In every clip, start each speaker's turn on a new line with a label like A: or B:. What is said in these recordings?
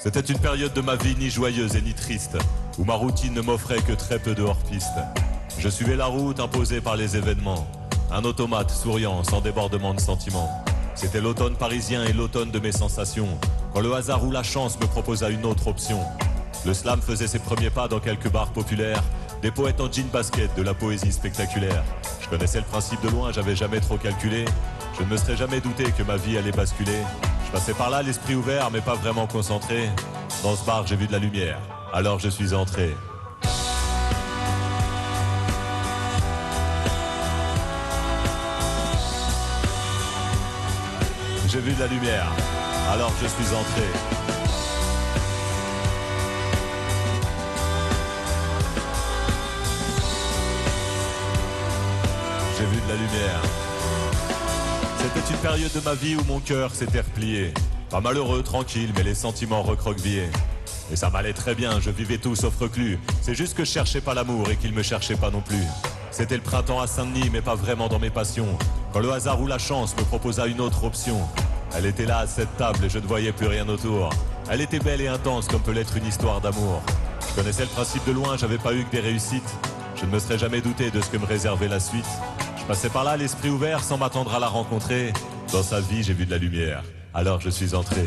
A: C'était une période de ma vie ni joyeuse et ni triste, où ma routine ne m'offrait que très peu de hors-piste. Je suivais la route imposée par les événements, un automate souriant sans débordement de sentiments. C'était l'automne parisien et l'automne de mes sensations, quand le hasard ou la chance me proposa une autre option. Le slam faisait ses premiers pas dans quelques bars populaires, des poètes en jean basket, de la poésie spectaculaire. Je connaissais le principe de loin, j'avais jamais trop calculé. Je ne me serais jamais douté que ma vie allait basculer. Je passais par là, l'esprit ouvert, mais pas vraiment concentré. Dans ce bar, j'ai vu de la lumière, alors je suis entré. J'ai vu de la lumière, alors je suis entré. J'ai vu de la lumière. C'était une période de ma vie où mon cœur s'était replié. Pas malheureux, tranquille, mais les sentiments recroquevillés. Et ça m'allait très bien, je vivais tout sauf reclus. C'est juste que je cherchais pas l'amour et qu'il me cherchait pas non plus. C'était le printemps à Saint-Denis, mais pas vraiment dans mes passions. Quand le hasard ou la chance me proposa une autre option. Elle était là à cette table et je ne voyais plus rien autour. Elle était belle et intense comme peut l'être une histoire d'amour. Je connaissais le principe de loin, j'avais pas eu que des réussites. Je ne me serais jamais douté de ce que me réservait la suite. Je passais par là l'esprit ouvert sans m'attendre à la rencontrer. Dans sa vie j'ai vu de la lumière, alors je suis entré.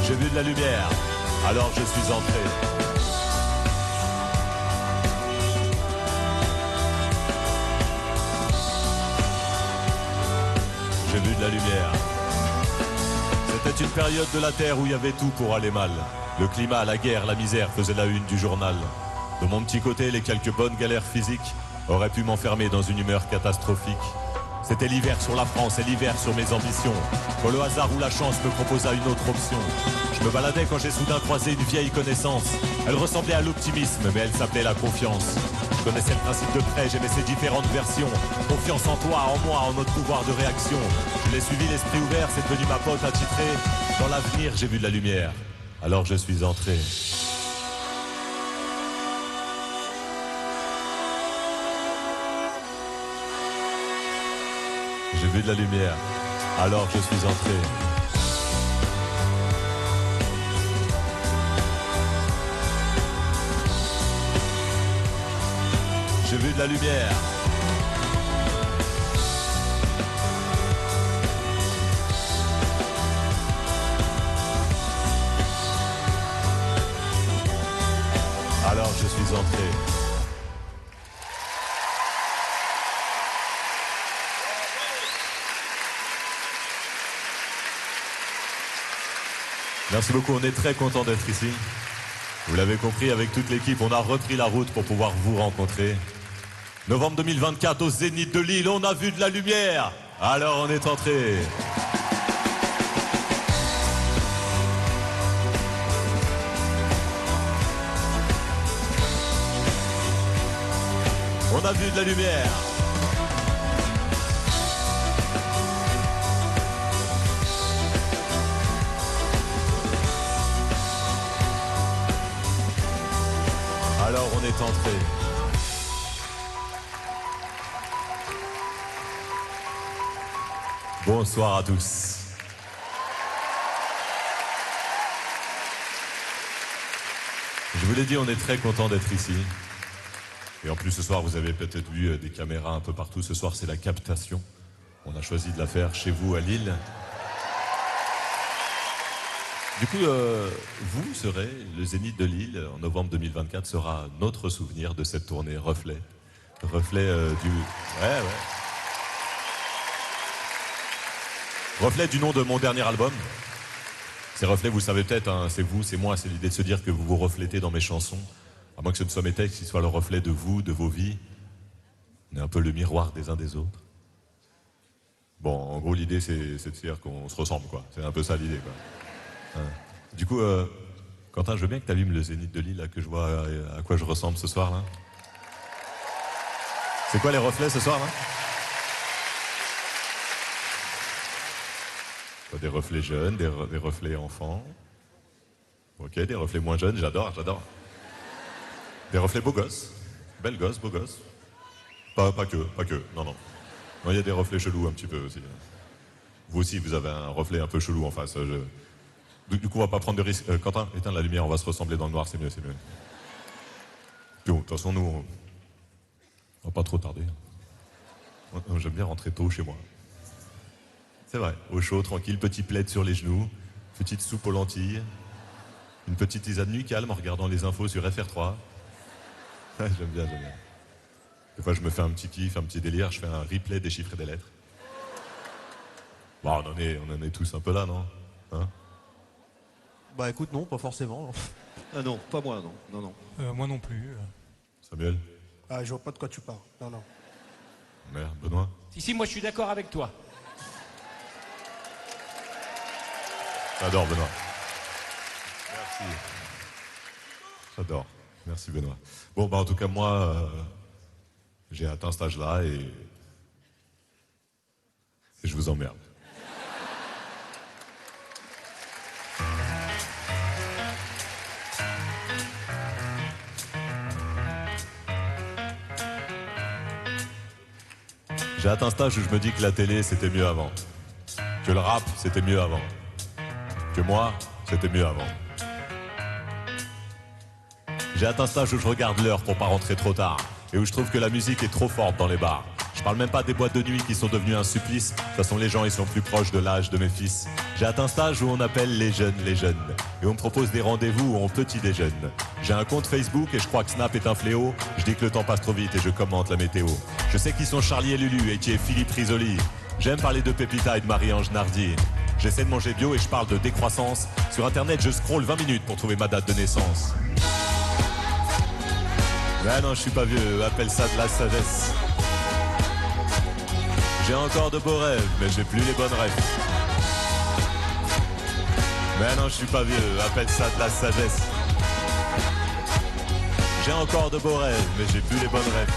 A: J'ai vu de la lumière, alors je suis entré. J'ai vu de la lumière. C'était une période de la Terre où il y avait tout pour aller mal. Le climat, la guerre, la misère faisaient la une du journal. De mon petit côté, les quelques bonnes galères physiques auraient pu m'enfermer dans une humeur catastrophique. C'était l'hiver sur la France et l'hiver sur mes ambitions. Quand le hasard ou la chance me proposa une autre option. Je me baladais quand j'ai soudain croisé une vieille connaissance. Elle ressemblait à l'optimisme, mais elle s'appelait la confiance. Je connaissais le principe de prêt, j'aimais ses différentes versions. Confiance en toi, en moi, en notre pouvoir de réaction. Je l'ai suivi l'esprit ouvert, c'est devenu ma pote attitrée. Dans l'avenir, j'ai vu de la lumière, alors je suis entré. J'ai vu de la lumière, alors je suis entré. J'ai vu de la lumière. Alors je suis entré. Merci beaucoup, on est très content d'être ici. Vous l'avez compris, avec toute l'équipe, on a repris la route pour pouvoir vous rencontrer. Novembre 2024, au Zénith de Lille, on a vu de la lumière. Alors on est entré. On a vu de la lumière. Alors on est entré. Bonsoir à tous. Je vous l'ai dit, on est très content d'être ici. Et en plus ce soir, vous avez peut-être vu des caméras un peu partout. Ce soir, c'est la captation. On a choisi de la faire chez vous à Lille. Du coup, vous serez, le Zénith de Lille, en novembre 2024, sera notre souvenir de cette tournée Reflet. Reflet du... Ouais. Reflet du nom de mon dernier album. Ces reflets, vous savez peut-être, hein, c'est vous, c'est moi, c'est l'idée de se dire que vous vous reflétez dans mes chansons. À moins que ce ne soit mes textes, qu'ils soient le reflet de vous, de vos vies. On est un peu le miroir des uns des autres. Bon, en gros, l'idée, c'est de dire qu'on se ressemble, quoi. C'est un peu ça l'idée, quoi. Du coup, Quentin, je veux bien que tu allumes le Zénith de Lille, là, que je vois à quoi je ressemble ce soir, là. C'est quoi les reflets ce soir, là? Des reflets jeunes, des reflets enfants. Ok, des reflets moins jeunes, j'adore. Des reflets beaux gosses. Belles gosses, beaux gosses. Pas que, non. Non, il y a des reflets chelous un petit peu aussi. Vous aussi, vous avez un reflet un peu chelou en face. Du coup, on va pas prendre de risques. Quentin, éteins la lumière, on va se ressembler dans le noir, c'est mieux. Puis bon, de toute façon, nous, on va pas trop tarder. J'aime bien rentrer tôt chez moi. C'est vrai, au chaud, tranquille, petit plaid sur les genoux, petite soupe aux lentilles, une petite tisane nuit calme en regardant les infos sur FR3. J'aime bien. Des fois, je me fais un petit kiff, un petit délire, je fais un replay des chiffres et des lettres. Bon, on en est tous un peu là, non? Hein?
B: Bah écoute, non, pas forcément.
C: Ah non, pas moi, non.
D: Moi non plus.
A: Samuel?
B: Ah, je vois pas de quoi tu parles. Non.
A: Merde, Benoît?
D: Si, moi je suis d'accord avec toi.
A: J'adore, Benoît. Merci. J'adore. Merci, Benoît. Bon, bah en tout cas, moi, j'ai atteint cet âge-là et je vous emmerde. J'ai atteint cet âge où je me dis que la télé, c'était mieux avant. Que le rap, c'était mieux avant. Que moi, c'était mieux avant. J'ai atteint cet âge où je regarde l'heure pour pas rentrer trop tard et où je trouve que la musique est trop forte dans les bars. Je parle même pas des boîtes de nuit qui sont devenues un supplice. De toute façon, les gens, ils sont plus proches de l'âge de mes fils. J'ai atteint cet âge où on appelle les jeunes. Et on me propose des rendez-vous où on petit déjeune. J'ai un compte Facebook et je crois que Snap est un fléau. Je dis que le temps passe trop vite et je commente la météo. Je sais qui sont Charlie et Lulu et qui est Philippe Risoli. J'aime parler de Pépita et de Marie-Ange Nardi. J'essaie de manger bio et je parle de décroissance. Sur internet, je scrolle 20 minutes pour trouver ma date de naissance. Ben non, je suis pas vieux, appelle ça de la sagesse. J'ai encore de beaux rêves, mais j'ai plus les bonnes rêves. Ben non, je suis pas vieux, appelle ça de la sagesse. J'ai encore de beaux rêves, mais j'ai plus les bonnes rêves.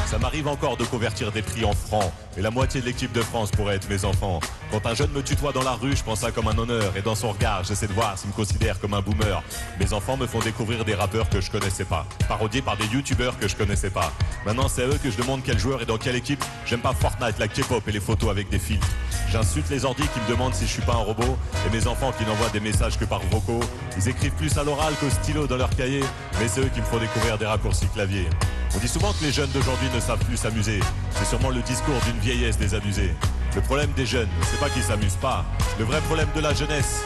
A: Ça m'arrive encore de convertir des prix en francs. Et la moitié de l'équipe de France pourrait être mes enfants. Quand un jeune me tutoie dans la rue, je pense ça comme un honneur. Et dans son regard, j'essaie de voir s'il me considère comme un boomer. Mes enfants me font découvrir des rappeurs que je connaissais pas. Parodiés par des youtubeurs que je connaissais pas. Maintenant, c'est à eux que je demande quel joueur et dans quelle équipe. J'aime pas Fortnite, la K-pop et les photos avec des filtres. J'insulte les ordis qui me demandent si je suis pas un robot. Et mes enfants qui n'envoient des messages que par vocaux. Ils écrivent plus à l'oral qu'au stylo dans leur cahier. Mais c'est eux qui me font découvrir des raccourcis clavier. On dit souvent que les jeunes d'aujourd'hui ne savent plus s'amuser. C'est sûrement le discours d'une vieillesse désabusée. Le problème des jeunes, c'est pas qu'ils s'amusent pas. Le vrai problème de la jeunesse,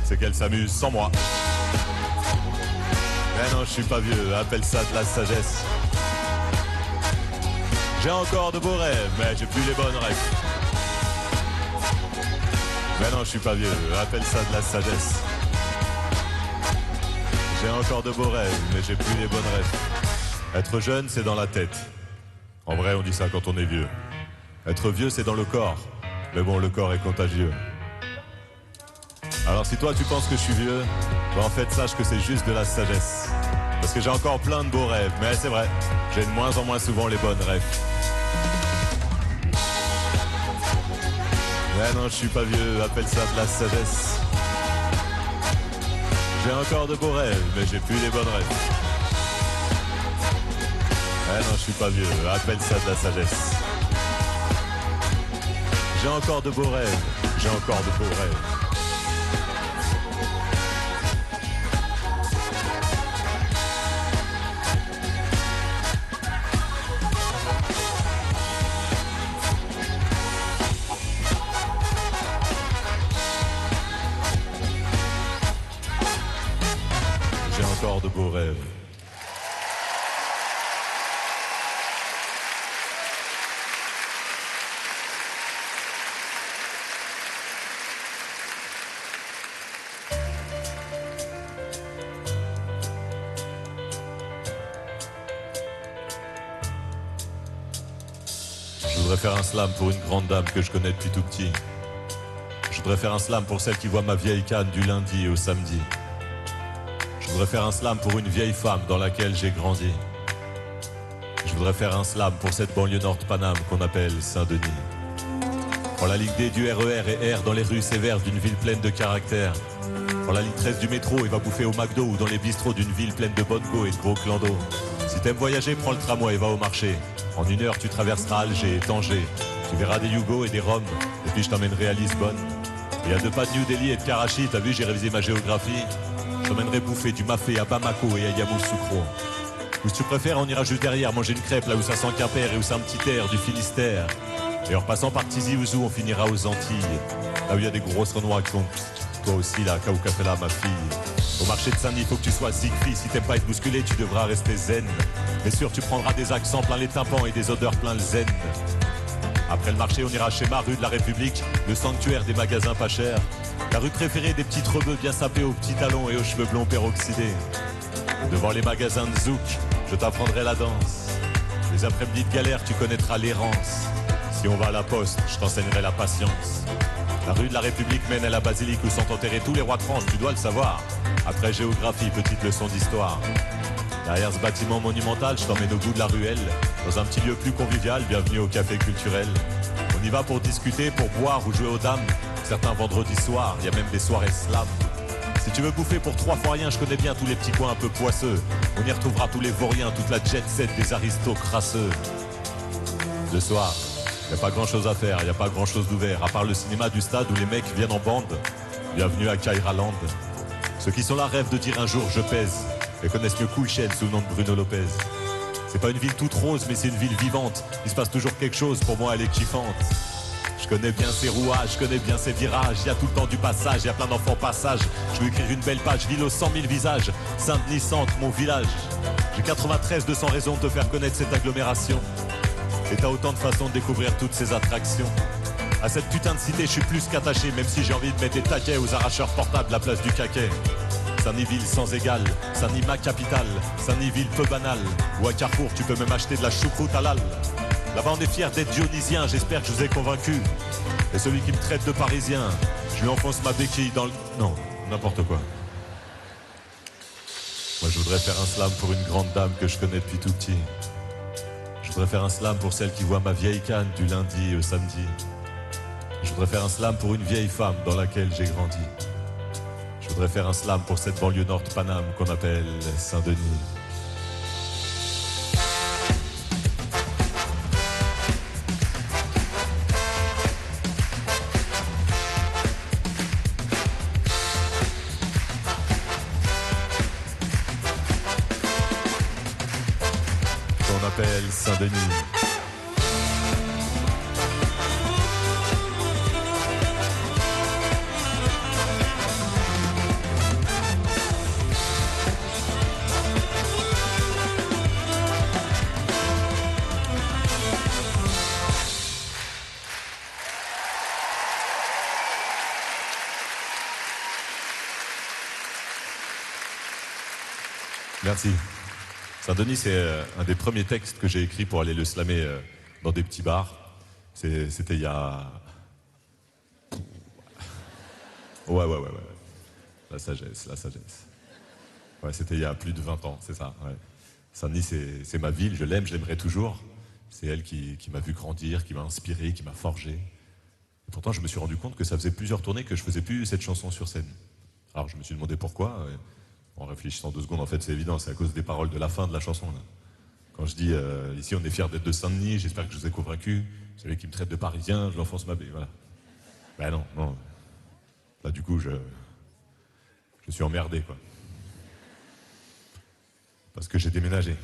A: c'est qu'elle s'amuse sans moi. Mais non, je suis pas vieux, appelle ça de la sagesse. J'ai encore de beaux rêves, mais j'ai plus les bonnes rêves. Mais non, je suis pas vieux, appelle ça de la sagesse. J'ai encore de beaux rêves, mais j'ai plus les bonnes rêves. Être jeune, c'est dans la tête. En vrai, on dit ça quand on est vieux. Être vieux, c'est dans le corps. Mais bon, le corps est contagieux. Alors si toi, tu penses que je suis vieux, bah en fait, sache que c'est juste de la sagesse. Parce que j'ai encore plein de beaux rêves. Mais c'est vrai, j'ai de moins en moins souvent les bonnes rêves. Mais non, je suis pas vieux, appelle ça de la sagesse. J'ai encore de beaux rêves, mais j'ai plus les bonnes rêves. Eh non, je suis pas vieux, appelle ça de la sagesse. J'ai encore de beaux rêves, j'ai encore de beaux rêves. J'ai encore de beaux rêves. Je voudrais faire un slam pour une grande dame que je connais depuis tout petit. Je voudrais faire un slam pour celle qui voit ma vieille canne du lundi au samedi. Je voudrais faire un slam pour une vieille femme dans laquelle j'ai grandi. Je voudrais faire un slam pour cette banlieue nord de Paname qu'on appelle Saint-Denis. Quand la ligne D du RER et R dans les rues sévères d'une ville pleine de caractère. Prends la ligne 13 du métro et va bouffer au McDo ou dans les bistrots d'une ville pleine de bonnes go et de gros clandos. Si t'aimes voyager, prends le tramway et va au marché. En 1 heure, tu traverseras Alger et Tanger. Tu verras des Yougos et des Roms, et puis je t'emmènerai à Lisbonne. Et à 2 pas de New Delhi et de Karachi, t'as vu, j'ai révisé ma géographie. Je t'emmènerai bouffer du mafé à Bamako et à Yamoussoukro. Ou si tu préfères, on ira juste derrière manger une crêpe là où ça sent Quimper et où c'est un petit air du Finistère. Et en passant par Tizi Ouzou, on finira aux Antilles. Là où il y a des grosses renois qui font toi aussi là, Kaoukafela, ma fille. Au marché de Saint-Denis, faut que tu sois Siegfried. Si t'aimes pas être bousculé, tu devras rester zen. Mais sûr, tu prendras des accents plein les tympans et des odeurs plein le zen. Après le marché, on ira chez ma rue de la République, le sanctuaire des magasins pas chers. La rue préférée des petits rebeux bien sapés aux petits talons et aux cheveux blonds peroxydés. Devant les magasins de Zouk, je t'apprendrai la danse. Les après-midi de galère, tu connaîtras l'errance. Si on va à la poste, je t'enseignerai la patience. La rue de la République mène à la basilique où sont enterrés tous les rois de France, tu dois le savoir. Après géographie, petite leçon d'histoire. Derrière ce bâtiment monumental, je t'emmène au bout de la ruelle, dans un petit lieu plus convivial, bienvenue au café culturel. On y va pour discuter, pour boire ou jouer aux dames. Certains vendredis soirs, il y a même des soirées slam. Si tu veux bouffer pour 3 fois rien, je connais bien tous les petits coins un peu poisseux. On y retrouvera tous les vauriens, toute la jet set des aristos crasseux. Le soir, il n'y a pas grand chose à faire, il n'y a pas grand chose d'ouvert, à part le cinéma du stade où les mecs viennent en bande. Bienvenue à Kairaland. Ceux qui sont là rêvent de dire un jour je pèse, et connaissent mieux Cool Chain sous le nom de Bruno Lopez. C'est pas une ville toute rose, mais c'est une ville vivante. Il se passe toujours quelque chose, pour moi elle est kiffante. Je connais bien ses rouages, je connais bien ses virages. Il y a tout le temps du passage, il y a plein d'enfants passage. Je veux écrire une belle page, ville aux 100 000 visages. Saint-Denis centre, mon village. J'ai 93 200 raisons de te faire connaître cette agglomération. Et t'as autant de façons de découvrir toutes ces attractions. À cette putain de cité, je suis plus qu'attaché, même si j'ai envie de mettre des taquets aux arracheurs portables, la place du caquet. Saint-Denis ville sans égal, Saint-Denis ma capitale, Saint-Denis ville peu banale. Ou à Carrefour, tu peux même acheter de la choucroute halal. Là-bas on est fiers d'être dionysien, j'espère que je vous ai convaincu. Et celui qui me traite de parisien, je lui enfonce ma béquille dans le... Non, n'importe quoi. Moi je voudrais faire un slam pour une grande dame que je connais depuis tout petit. Je voudrais faire un slam pour celle qui voit ma vieille canne du lundi au samedi. Je voudrais faire un slam pour une vieille femme dans laquelle j'ai grandi. Je voudrais faire un slam pour cette banlieue nord de Paname qu'on appelle Saint-Denis. Qu'on appelle Saint-Denis. Merci. Saint-Denis, c'est un des premiers textes que j'ai écrit pour aller le slammer dans des petits bars. C'était il y a... Ouais. La sagesse. Ouais, c'était il y a plus de 20 ans, c'est ça. Ouais. Saint-Denis, c'est ma ville, je l'aime, je l'aimerai toujours. C'est elle qui m'a vu grandir, qui m'a inspiré, qui m'a forgé. Et pourtant, je me suis rendu compte que ça faisait plusieurs tournées que je faisais plus cette chanson sur scène. Alors, je me suis demandé pourquoi. En réfléchissant 2 secondes, en fait, c'est évident, c'est à cause des paroles de la fin de la chanson. Là. Quand je dis ici, on est fiers d'être de Saint-Denis, j'espère que je vous ai convaincu. Celui qui me traite de parisien, je l'enfonce ma baie. Voilà. Ben non. Là, du coup, je suis emmerdé, quoi. Parce que j'ai déménagé.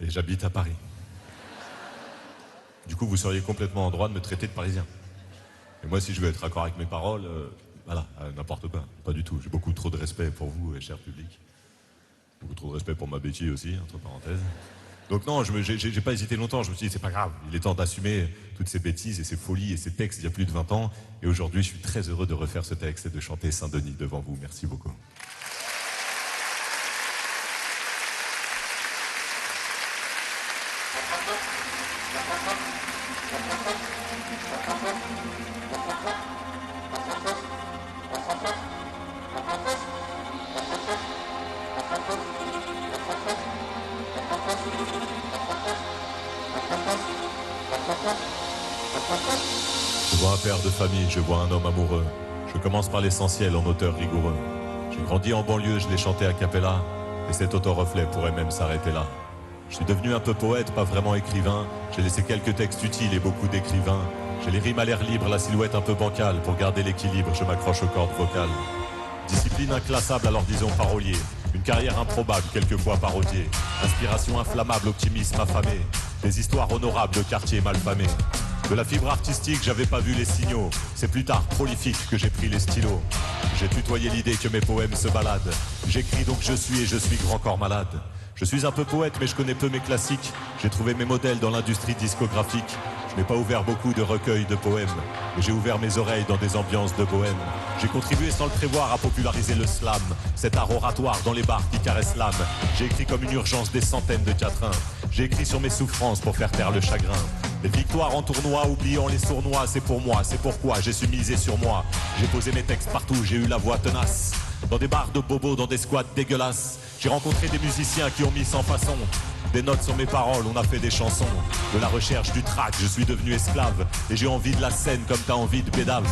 A: Et j'habite à Paris. Du coup, vous seriez complètement en droit de me traiter de parisien. Et moi, si je veux être d'accord avec mes paroles, voilà, n'importe quoi, pas du tout. J'ai beaucoup trop de respect pour vous, cher public. Beaucoup trop de respect pour ma béquille aussi, entre parenthèses. Donc non, j'ai pas hésité longtemps, je me suis dit, c'est pas grave, il est temps d'assumer toutes ces bêtises et ces folies et ces textes il y a plus de 20 ans. Et aujourd'hui, je suis très heureux de refaire ce texte et de chanter Saint-Denis devant vous. Merci beaucoup. Je vois un père de famille, je vois un homme amoureux. Je Je commence par l'essentiel en auteur rigoureux. J'ai grandi en banlieue, je l'ai chanté a cappella, et cet autoreflet pourrait même s'arrêter là. Je suis devenu un peu poète, pas vraiment écrivain. J'ai laissé quelques textes utiles et beaucoup d'écrivains. J'ai les rimes à l'air libre, la silhouette un peu bancale. Pour garder l'équilibre, je m'accroche aux cordes vocales. Discipline inclassable, alors disons parolier. Une carrière improbable, quelquefois parodiée. Inspiration inflammable, optimisme affamé. Des histoires honorables de quartiers malfamés. De la fibre artistique, j'avais pas vu les signaux. C'est plus tard, prolifique, que j'ai pris les stylos. J'ai tutoyé l'idée que mes poèmes se baladent. J'écris donc je suis et je suis grand corps malade. Je suis un peu poète mais je connais peu mes classiques. J'ai trouvé mes modèles dans l'industrie discographique. Je n'ai pas ouvert beaucoup de recueils de poèmes, mais j'ai ouvert mes oreilles dans des ambiances de bohème. J'ai contribué sans le prévoir à populariser le slam, cet art oratoire dans les bars qui caressent l'âme. J'ai écrit comme une urgence des centaines de quatrains. J'ai écrit sur mes souffrances pour faire taire le chagrin. Les victoires en tournoi, oubliant les sournois, c'est pour moi, c'est pourquoi j'ai su miser sur moi. J'ai posé mes textes partout, j'ai eu la voix tenace. Dans des bars de bobos, dans des squats dégueulasses. J'ai rencontré des musiciens qui ont mis sans façon des notes sur mes paroles, on a fait des chansons. De la recherche du track, je suis devenu esclave. Et j'ai envie de la scène comme t'as envie de bédave.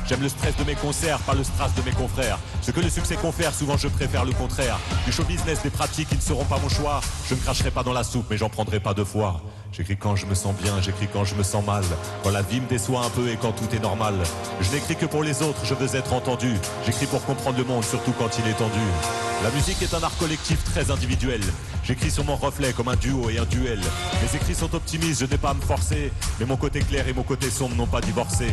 A: J'aime le stress de mes concerts, pas le strass de mes confrères. Ce que le succès confère, souvent je préfère le contraire. Du show business, des pratiques qui ne seront pas mon choix. Je ne cracherai pas dans la soupe, mais j'en prendrai pas deux fois. J'écris quand je me sens bien, j'écris quand je me sens mal. Quand la vie me déçoit un peu et quand tout est normal. Je n'écris que pour les autres, je veux être entendu. J'écris pour comprendre le monde, surtout quand il est tendu. La musique est un art collectif très individuel. J'écris sur mon reflet comme un duo et un duel. Mes écrits sont optimistes, je n'ai pas à me forcer. Mais mon côté clair et mon côté sombre n'ont pas divorcé.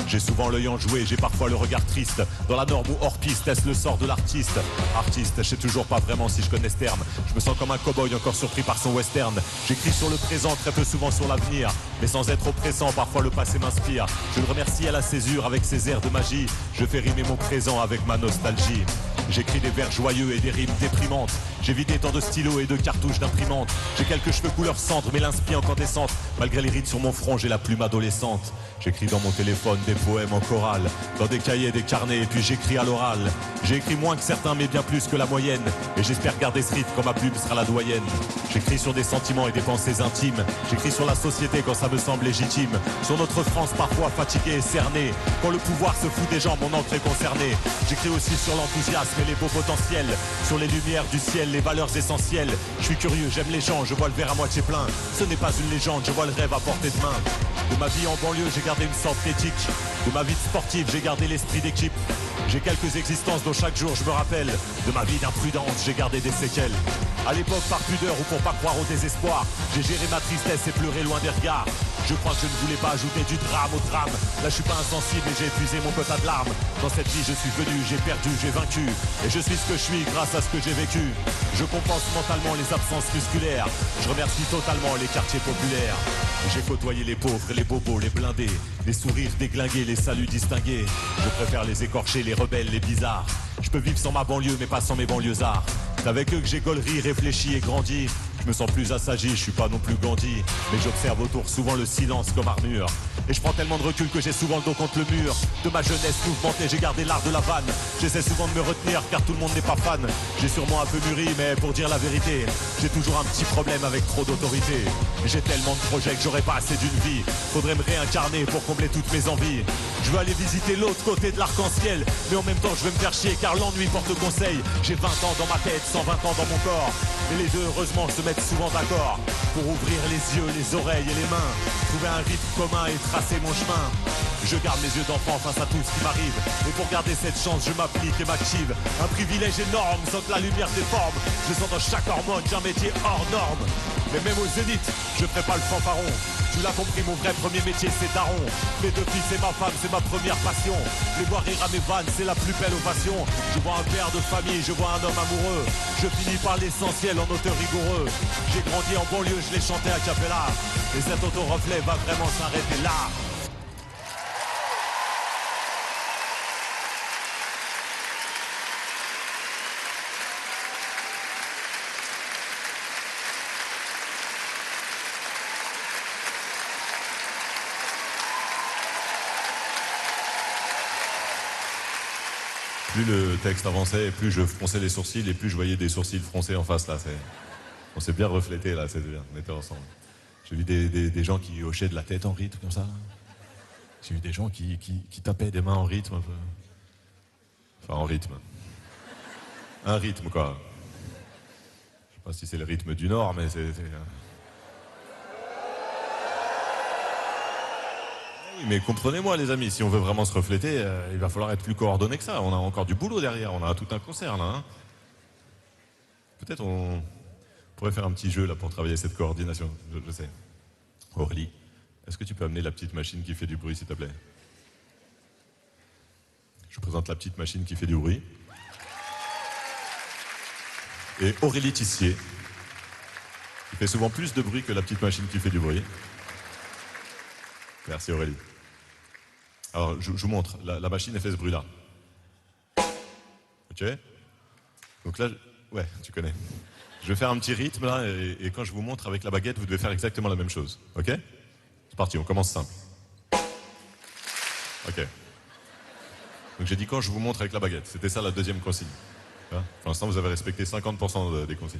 A: J'ai souvent l'œil enjoué, j'ai parfois le regard triste. Dans la norme ou hors piste, est-ce le sort de l'artiste? Artiste, je sais toujours pas vraiment si je connais ce terme. Je me sens comme un cow-boy encore surpris par son western. J'écris sur le présent, très peu souvent sur l'avenir. Mais sans être oppressant, parfois le passé m'inspire. Je le remercie à la césure avec ses airs de magie. Je fais rimer mon présent avec ma nostalgie. J'écris des vers joyeux et des rimes déprimantes. J'ai vidé tant de stylos et de cartouches d'imprimante. J'ai quelques cheveux couleur cendre, mais l'inspi incandescente. Malgré les rides sur mon front, j'ai la plume adolescente. J'écris dans mon téléphone des poèmes en chorale, dans des cahiers, des carnets, et puis j'écris à l'oral. J'ai écrit moins que certains, mais bien plus que la moyenne. Et j'espère garder ce rythme quand ma plume sera la doyenne. J'écris sur des sentiments et des pensées intimes. J'écris sur la société quand ça me semble légitime. Sur notre France parfois fatiguée et cernée. Quand le pouvoir se fout des gens, mon encre est concernée. J'écris aussi sur l'enthousiasme et les beaux potentiels. Sur les lumières du ciel, les valeurs essentielles. Je suis curieux, j'aime les gens, je vois le verre à moitié plein. Ce n'est pas une légende, je vois le rêve à portée de main. De ma vie en banlieue, j'ai gardé une sorte d'éthique. De ma vie de sportive, j'ai gardé l'esprit d'équipe. J'ai quelques existences dont chaque jour je me rappelle. De ma vie d'imprudence, j'ai gardé des séquelles. À l'époque, par pudeur ou pour pas croire au désespoir, j'ai géré ma tristesse et pleuré loin des regards. Je crois que je ne voulais pas ajouter du drame au drame. Là je suis pas insensible et j'ai épuisé mon quota de larmes. Dans cette vie je suis venu, j'ai perdu, j'ai vaincu. Et je suis ce que je suis grâce à ce que j'ai vécu. Je compense mentalement les absences musculaires. Je remercie totalement les quartiers populaires. J'ai côtoyé les pauvres, les bobos, les blindés. Les sourires déglingués, les saluts distingués. Je préfère les écorchés, les rebelles, les bizarres. Je peux vivre sans ma banlieue mais pas sans mes banlieusards. C'est avec eux que j'ai gaulerie, réfléchi et grandi. Je me sens plus assagi, je suis pas non plus Gandhi. Mais j'observe autour souvent le silence comme armure. Et je prends tellement de recul que j'ai souvent le dos contre le mur. De ma jeunesse mouvementée, j'ai gardé l'art de la vanne. J'essaie souvent de me retenir car tout le monde n'est pas fan. J'ai sûrement un peu mûri mais pour dire la vérité, j'ai toujours un petit problème avec trop d'autorité. J'ai tellement de projets que j'aurais pas assez d'une vie. Faudrait me réincarner pour combler toutes mes envies. Je veux aller visiter l'autre côté de l'arc-en-ciel. Mais en même temps je veux me faire chier car l'ennui porte conseil. J'ai 20 ans dans ma tête, 120 ans dans mon corps. Et les deux heureusement se mettent souvent d'accord pour ouvrir les yeux, les oreilles et les mains. Trouver un rythme commun et tracer mon chemin. Je garde mes yeux d'enfant face à tout ce qui m'arrive. Et pour garder cette chance, je m'applique et m'active. Un privilège énorme, sans que la lumière déforme. Je sens dans chaque hormone, j'ai un métier hors norme. Mais même au zénith, je ferai pas le fanfaron. Tu l'as compris, mon vrai premier métier c'est daron. Mes deux fils et ma femme, c'est ma première passion. Les voir rire à mes vannes, c'est la plus belle ovation. Je vois un père de famille, je vois un homme amoureux. Je finis par l'essentiel en auteur rigoureux. J'ai grandi en banlieue, je l'ai chanté à cappella. Et cet auto-reflet va vraiment s'arrêter là. Plus le texte avançait, et plus je fronçais les sourcils, et plus je voyais des sourcils froncés en face, là. On s'est bien reflété, là, c'est bien, on était ensemble. J'ai vu des gens qui hochaient de la tête en rythme, comme ça. J'ai vu des gens qui tapaient des mains en rythme, un peu. Enfin, en rythme. Un rythme, quoi. Je sais pas si c'est le rythme du Nord, mais c'est... Oui, mais comprenez-moi, les amis, si on veut vraiment se refléter, il va falloir être plus coordonné que ça. On a encore du boulot derrière, on a tout un concert, là. Hein. Peut-être on pourrait faire un petit jeu, là, pour travailler cette coordination. Je sais. Aurélie, est-ce que tu peux amener la petite machine qui fait du bruit, s'il te plaît? Je vous présente la petite machine qui fait du bruit. Et Aurélie Tissier, qui fait souvent plus de bruit que la petite machine qui fait du bruit. Merci Aurélie. Alors, je vous montre. La machine, elle fait ce bruit-là. Ok? Donc là, ouais, tu connais. Je vais faire un petit rythme, là, et quand je vous montre avec la baguette, vous devez faire exactement la même chose. Ok? C'est parti, on commence simple. Ok. Donc j'ai dit quand je vous montre avec la baguette. C'était ça la deuxième consigne. Pour l'instant, vous avez respecté 50% des consignes.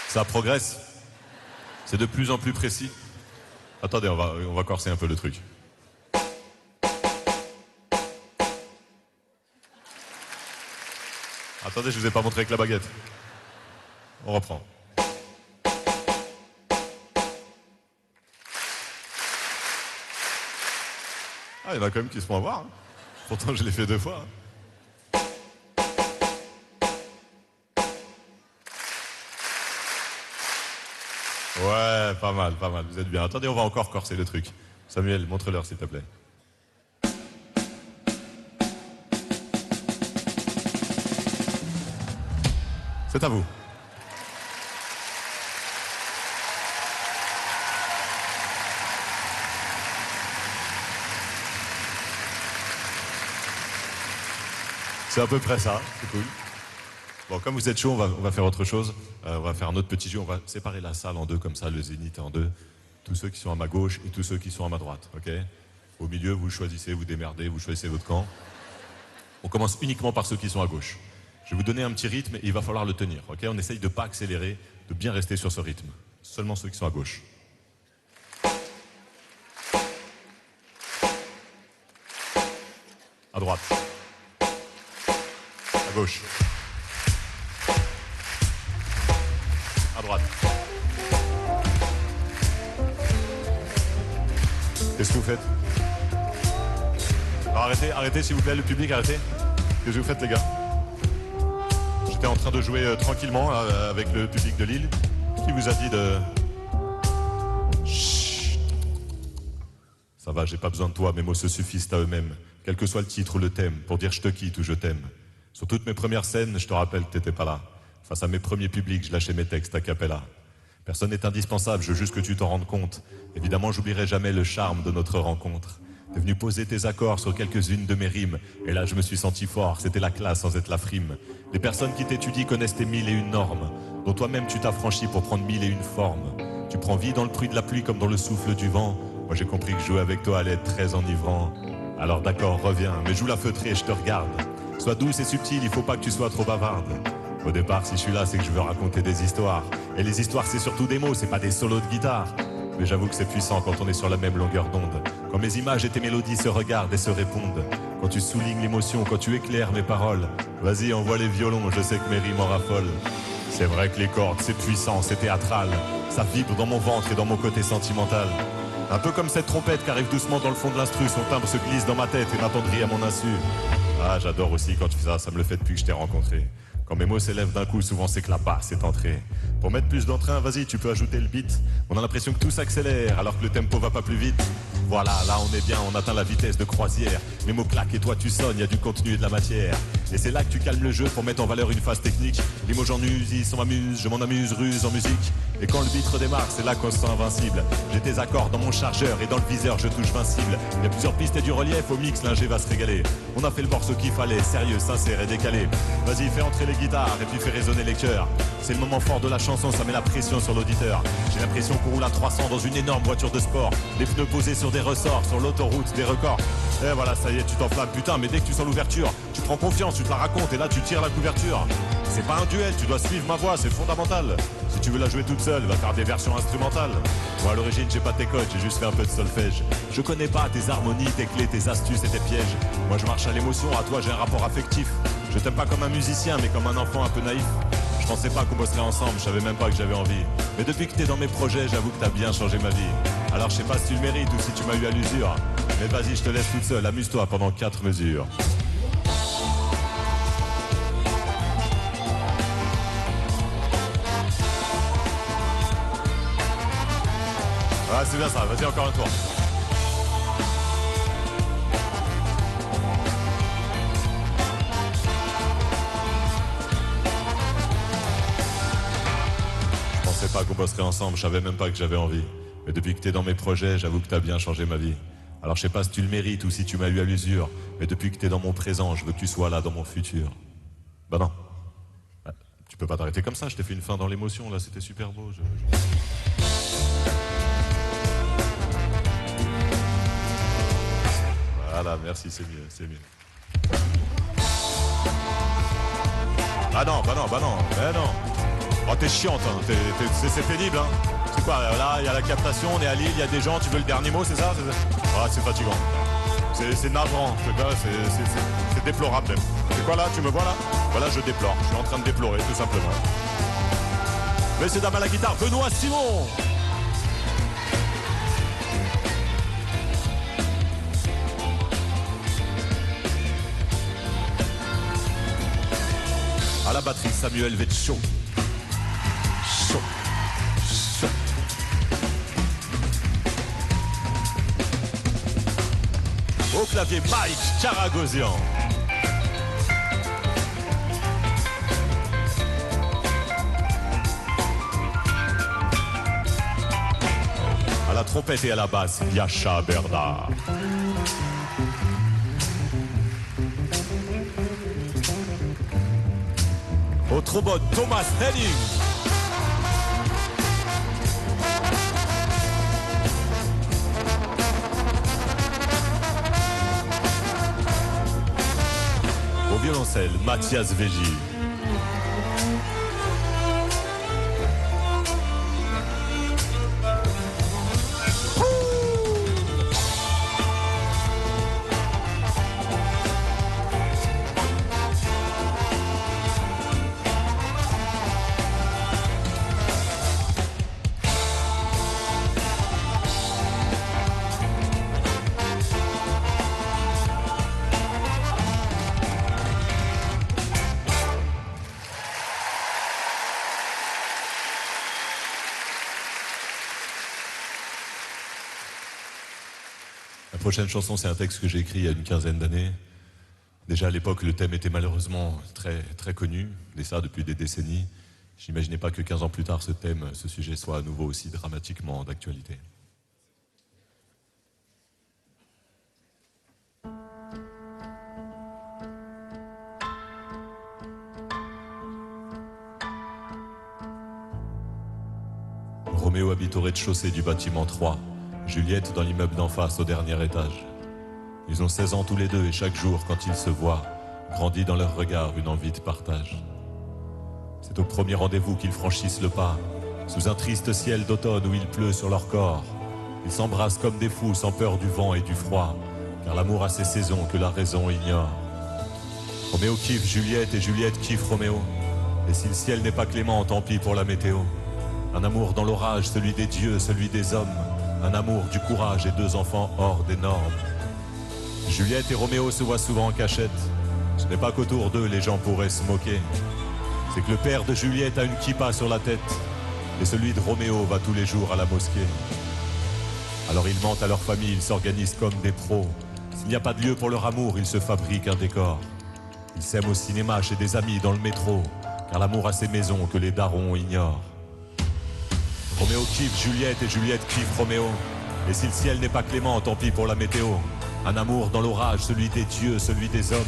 A: Ça progresse. C'est de plus en plus précis. Attendez, on va corser un peu le truc. Attendez, je vous ai pas montré avec la baguette. On reprend. Ah, il y en a quand même qui se font avoir. Hein. Pourtant, je l'ai fait 2 fois. Hein. Ouais, pas mal, vous êtes bien. Attendez, on va encore corser le truc. Samuel, montre-leur s'il te plaît. C'est à vous. C'est à peu près ça, c'est cool. Bon, comme vous êtes chaud, on va faire autre chose. On va faire un autre petit jeu. On va séparer la salle en deux, comme ça, le zénith en deux. Tous ceux qui sont à ma gauche et tous ceux qui sont à ma droite. Ok? Au milieu, vous choisissez, vous démerdez, vous choisissez votre camp. On commence uniquement par ceux qui sont à gauche. Je vais vous donner un petit rythme et il va falloir le tenir. Ok? On essaye de ne pas accélérer, de bien rester sur ce rythme. Seulement ceux qui sont à gauche. À droite. À gauche. À droite. Qu'est-ce que vous faites? Alors arrêtez s'il vous plaît, le public, arrêtez. Qu'est-ce que vous faites les gars? J'étais en train de jouer tranquillement avec le public de Lille. Qui vous a dit de... Chut. Ça va, j'ai pas besoin de toi, mes mots se suffisent à eux-mêmes. Quel que soit le titre ou le thème, pour dire je te quitte ou je t'aime. Sur toutes mes premières scènes, je te rappelle que t'étais pas là. Face à mes premiers publics, je lâchais mes textes a cappella. Personne n'est indispensable, je veux juste que tu t'en rendes compte. Évidemment, j'oublierai jamais le charme de notre rencontre. T'es venu poser tes accords sur quelques-unes de mes rimes. Et là, je me suis senti fort, c'était la classe sans être la frime. Les personnes qui t'étudient connaissent tes 1001 normes, dont toi-même tu t'affranchis pour prendre 1001 formes. Tu prends vie dans le bruit de la pluie comme dans le souffle du vent. Moi j'ai compris que jouer avec toi allait être très enivrant. Alors d'accord, reviens, mais joue la feutrée et je te regarde. Sois douce et subtile, il faut pas que tu sois trop bavarde. Au départ, si je suis là, c'est que je veux raconter des histoires. Et les histoires, c'est surtout des mots, c'est pas des solos de guitare. Mais j'avoue que c'est puissant quand on est sur la même longueur d'onde. Quand mes images et tes mélodies se regardent et se répondent. Quand tu soulignes l'émotion, quand tu éclaires mes paroles. Vas-y, envoie les violons, je sais que mes rimes en raffolent. C'est vrai que les cordes, c'est puissant, c'est théâtral. Ça vibre dans mon ventre et dans mon côté sentimental. Un peu comme cette trompette qui arrive doucement dans le fond de l'instru. Son timbre se glisse dans ma tête et m'attendrit à mon insu. Ah, j'adore aussi quand tu fais ça, ça me le fait depuis que je t'ai rencontré. Quand mes mots s'élèvent d'un coup, souvent c'est que la basse est entrée. Pour mettre plus d'entrain, vas-y, tu peux ajouter le beat. On a l'impression que tout s'accélère alors que le tempo va pas plus vite. Voilà, là on est bien, on atteint la vitesse de croisière. Mes mots claquent et toi tu sonnes, y a du contenu et de la matière. Et c'est là que tu calmes le jeu pour mettre en valeur une phase technique. Les mots j'en use, on m'amuse, je m'en amuse, ruse en musique. Et quand le beat redémarre, c'est là qu'on se sent invincible. J'ai tes accords dans mon chargeur et dans le viseur, je touche 20 cibles. Il y a plusieurs pistes et du relief, au mix, l'ingé va se régaler. On a fait le morceau qu'il fallait, sérieux, sincère et décalé. Vas-y, fais entrer les guitares et puis fais résonner les cœurs. C'est le moment fort de la chanson, ça met la pression sur l'auditeur. J'ai l'impression qu'on roule à 300 dans une énorme voiture de sport. Les pneus posés sur des ressorts, sur l'autoroute, des records. Et voilà, ça y est, tu t'enflammes, putain, mais dès que tu sens l'ouverture, tu prends confiance, tu te la racontes et là tu tires la couverture. C'est pas un duel, tu dois suivre ma voix, c'est fondamental. Si tu veux la jouer toute seule, va faire des versions instrumentales. Moi à l'origine j'ai pas tes codes, j'ai juste fait un peu de solfège. Je connais pas tes harmonies, tes clés, tes astuces et tes pièges. Moi je marche à l'émotion, à toi j'ai un rapport affectif. Je t'aime pas comme un musicien mais comme un enfant un peu naïf. Je pensais pas qu'on bosserait ensemble, je savais même pas que j'avais envie. Mais depuis que t'es dans mes projets, j'avoue que t'as bien changé ma vie. Alors je sais pas si tu le mérites ou si tu m'as eu à l'usure. Mais vas-y, je te laisse toute seule, amuse-toi pendant 4 mesures. Ah, c'est bien ça, vas-y encore un tour. Je pensais pas qu'on bosserait ensemble, je savais même pas que j'avais envie. Mais depuis que t'es dans mes projets, j'avoue que t'as bien changé ma vie. Alors je sais pas si tu le mérites ou si tu m'as eu à l'usure, mais depuis que t'es dans mon présent, je veux que tu sois là dans mon futur. Bah non. Bah, tu peux pas t'arrêter comme ça, je t'ai fait une fin dans l'émotion, là, c'était super beau. Voilà, merci, c'est mieux, c'est mieux. Ah non, bah non, non. Oh, t'es chiante, hein. C'est pénible, hein. C'est quoi, là, il y a la captation, on est à Lille, il y a des gens, tu veux le dernier mot, c'est ça? Ah, c'est fatigant. C'est navrant, c'est déplorable même. C'est quoi là, tu me vois là? Voilà, je déplore, je suis en train de déplorer, tout simplement. Messieurs, dames à la guitare, Benoît Simon! À la batterie, Samuel Vetcho. Chaud. Au clavier, Mike Karagosian. À la trompette et à la basse, Yasha Bernard. Au trombone, Thomas Henning. Au violoncelle, Mathias Végy. La prochaine chanson, c'est un texte que j'ai écrit il y a une quinzaine d'années. Déjà à l'époque, le thème était malheureusement très, très connu, et ça depuis des décennies. Je n'imaginais pas que 15 ans plus tard, ce thème, ce sujet soit à nouveau aussi dramatiquement d'actualité. Roméo habite au rez-de-chaussée du bâtiment 3. Juliette dans l'immeuble d'en face au dernier étage. Ils ont 16 ans tous les deux et chaque jour, quand ils se voient, grandit dans leur regard une envie de partage. C'est au premier rendez-vous qu'ils franchissent le pas, sous un triste ciel d'automne où il pleut sur leur corps. Ils s'embrassent comme des fous sans peur du vent et du froid, car l'amour a ses saisons que la raison ignore. Roméo kiffe Juliette et Juliette kiffe Roméo. Et si le ciel n'est pas clément, tant pis pour la météo. Un amour dans l'orage, celui des dieux, celui des hommes. Un amour, du courage et 2 enfants hors des normes. Juliette et Roméo se voient souvent en cachette. Ce n'est pas qu'autour d'eux les gens pourraient se moquer. C'est que le père de Juliette a une kippa sur la tête et celui de Roméo va tous les jours à la mosquée. Alors ils mentent à leur famille, ils s'organisent comme des pros. S'il n'y a pas de lieu pour leur amour, ils se fabriquent un décor. Il s'aime au cinéma, chez des amis, dans le métro, car l'amour a ses maisons que les darons ignorent. Roméo kiffe Juliette et Juliette kiffe Roméo. Et si le ciel n'est pas clément, tant pis pour la météo. Un amour dans l'orage, celui des dieux, celui des hommes.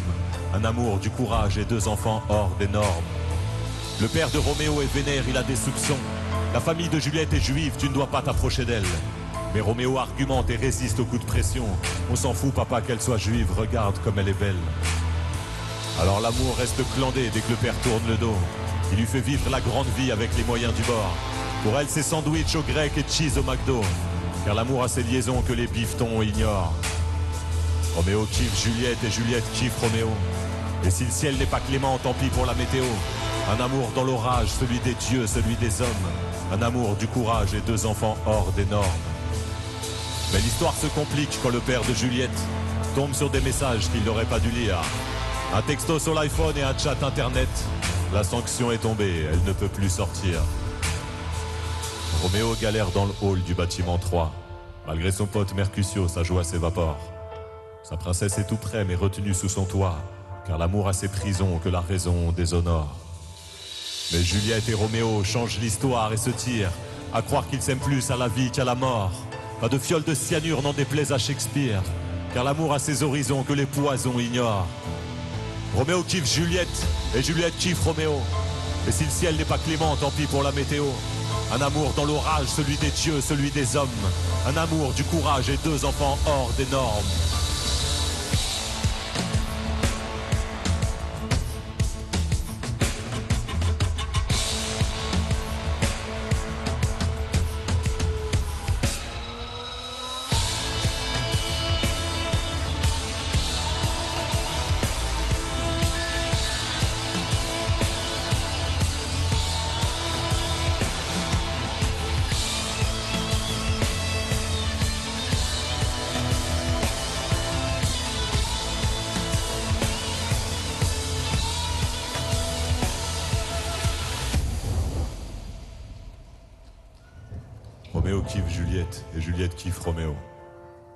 A: Un amour du courage et 2 enfants hors des normes. Le père de Roméo est vénère, il a des soupçons. La famille de Juliette est juive, tu ne dois pas t'approcher d'elle. Mais Roméo argumente et résiste aux coups de pression. On s'en fout, papa, qu'elle soit juive, regarde comme elle est belle. Alors l'amour reste clandé dès que le père tourne le dos. Il lui fait vivre la grande vie avec les moyens du bord. Pour elle, c'est sandwich au grec et cheese au McDo. Car l'amour a ses liaisons que les bifetons ignorent. Roméo kiffe Juliette et Juliette kiffe Roméo. Et si le ciel n'est pas clément, tant pis pour la météo. Un amour dans l'orage, celui des dieux, celui des hommes. Un amour du courage et 2 enfants hors des normes. Mais l'histoire se complique quand le père de Juliette tombe sur des messages qu'il n'aurait pas dû lire. Un texto sur l'iPhone et un chat internet. La sanction est tombée, elle ne peut plus sortir. Roméo galère dans le hall du bâtiment 3. Malgré son pote Mercutio, sa joie s'évapore. Sa princesse est tout près mais retenue sous son toit, car l'amour a ses prisons que la raison déshonore. Mais Juliette et Roméo changent l'histoire et se tirent, à croire qu'ils s'aiment plus à la vie qu'à la mort. Pas de fiole de cyanure n'en déplaise à Shakespeare, car l'amour a ses horizons que les poisons ignorent. Roméo kiffe Juliette et Juliette kiffe Roméo. Et si le ciel n'est pas clément, tant pis pour la météo. Un amour dans l'orage, celui des dieux, celui des hommes. Un amour du courage et 2 enfants hors des normes. Roméo kiffe Juliette et Juliette kiffe Roméo.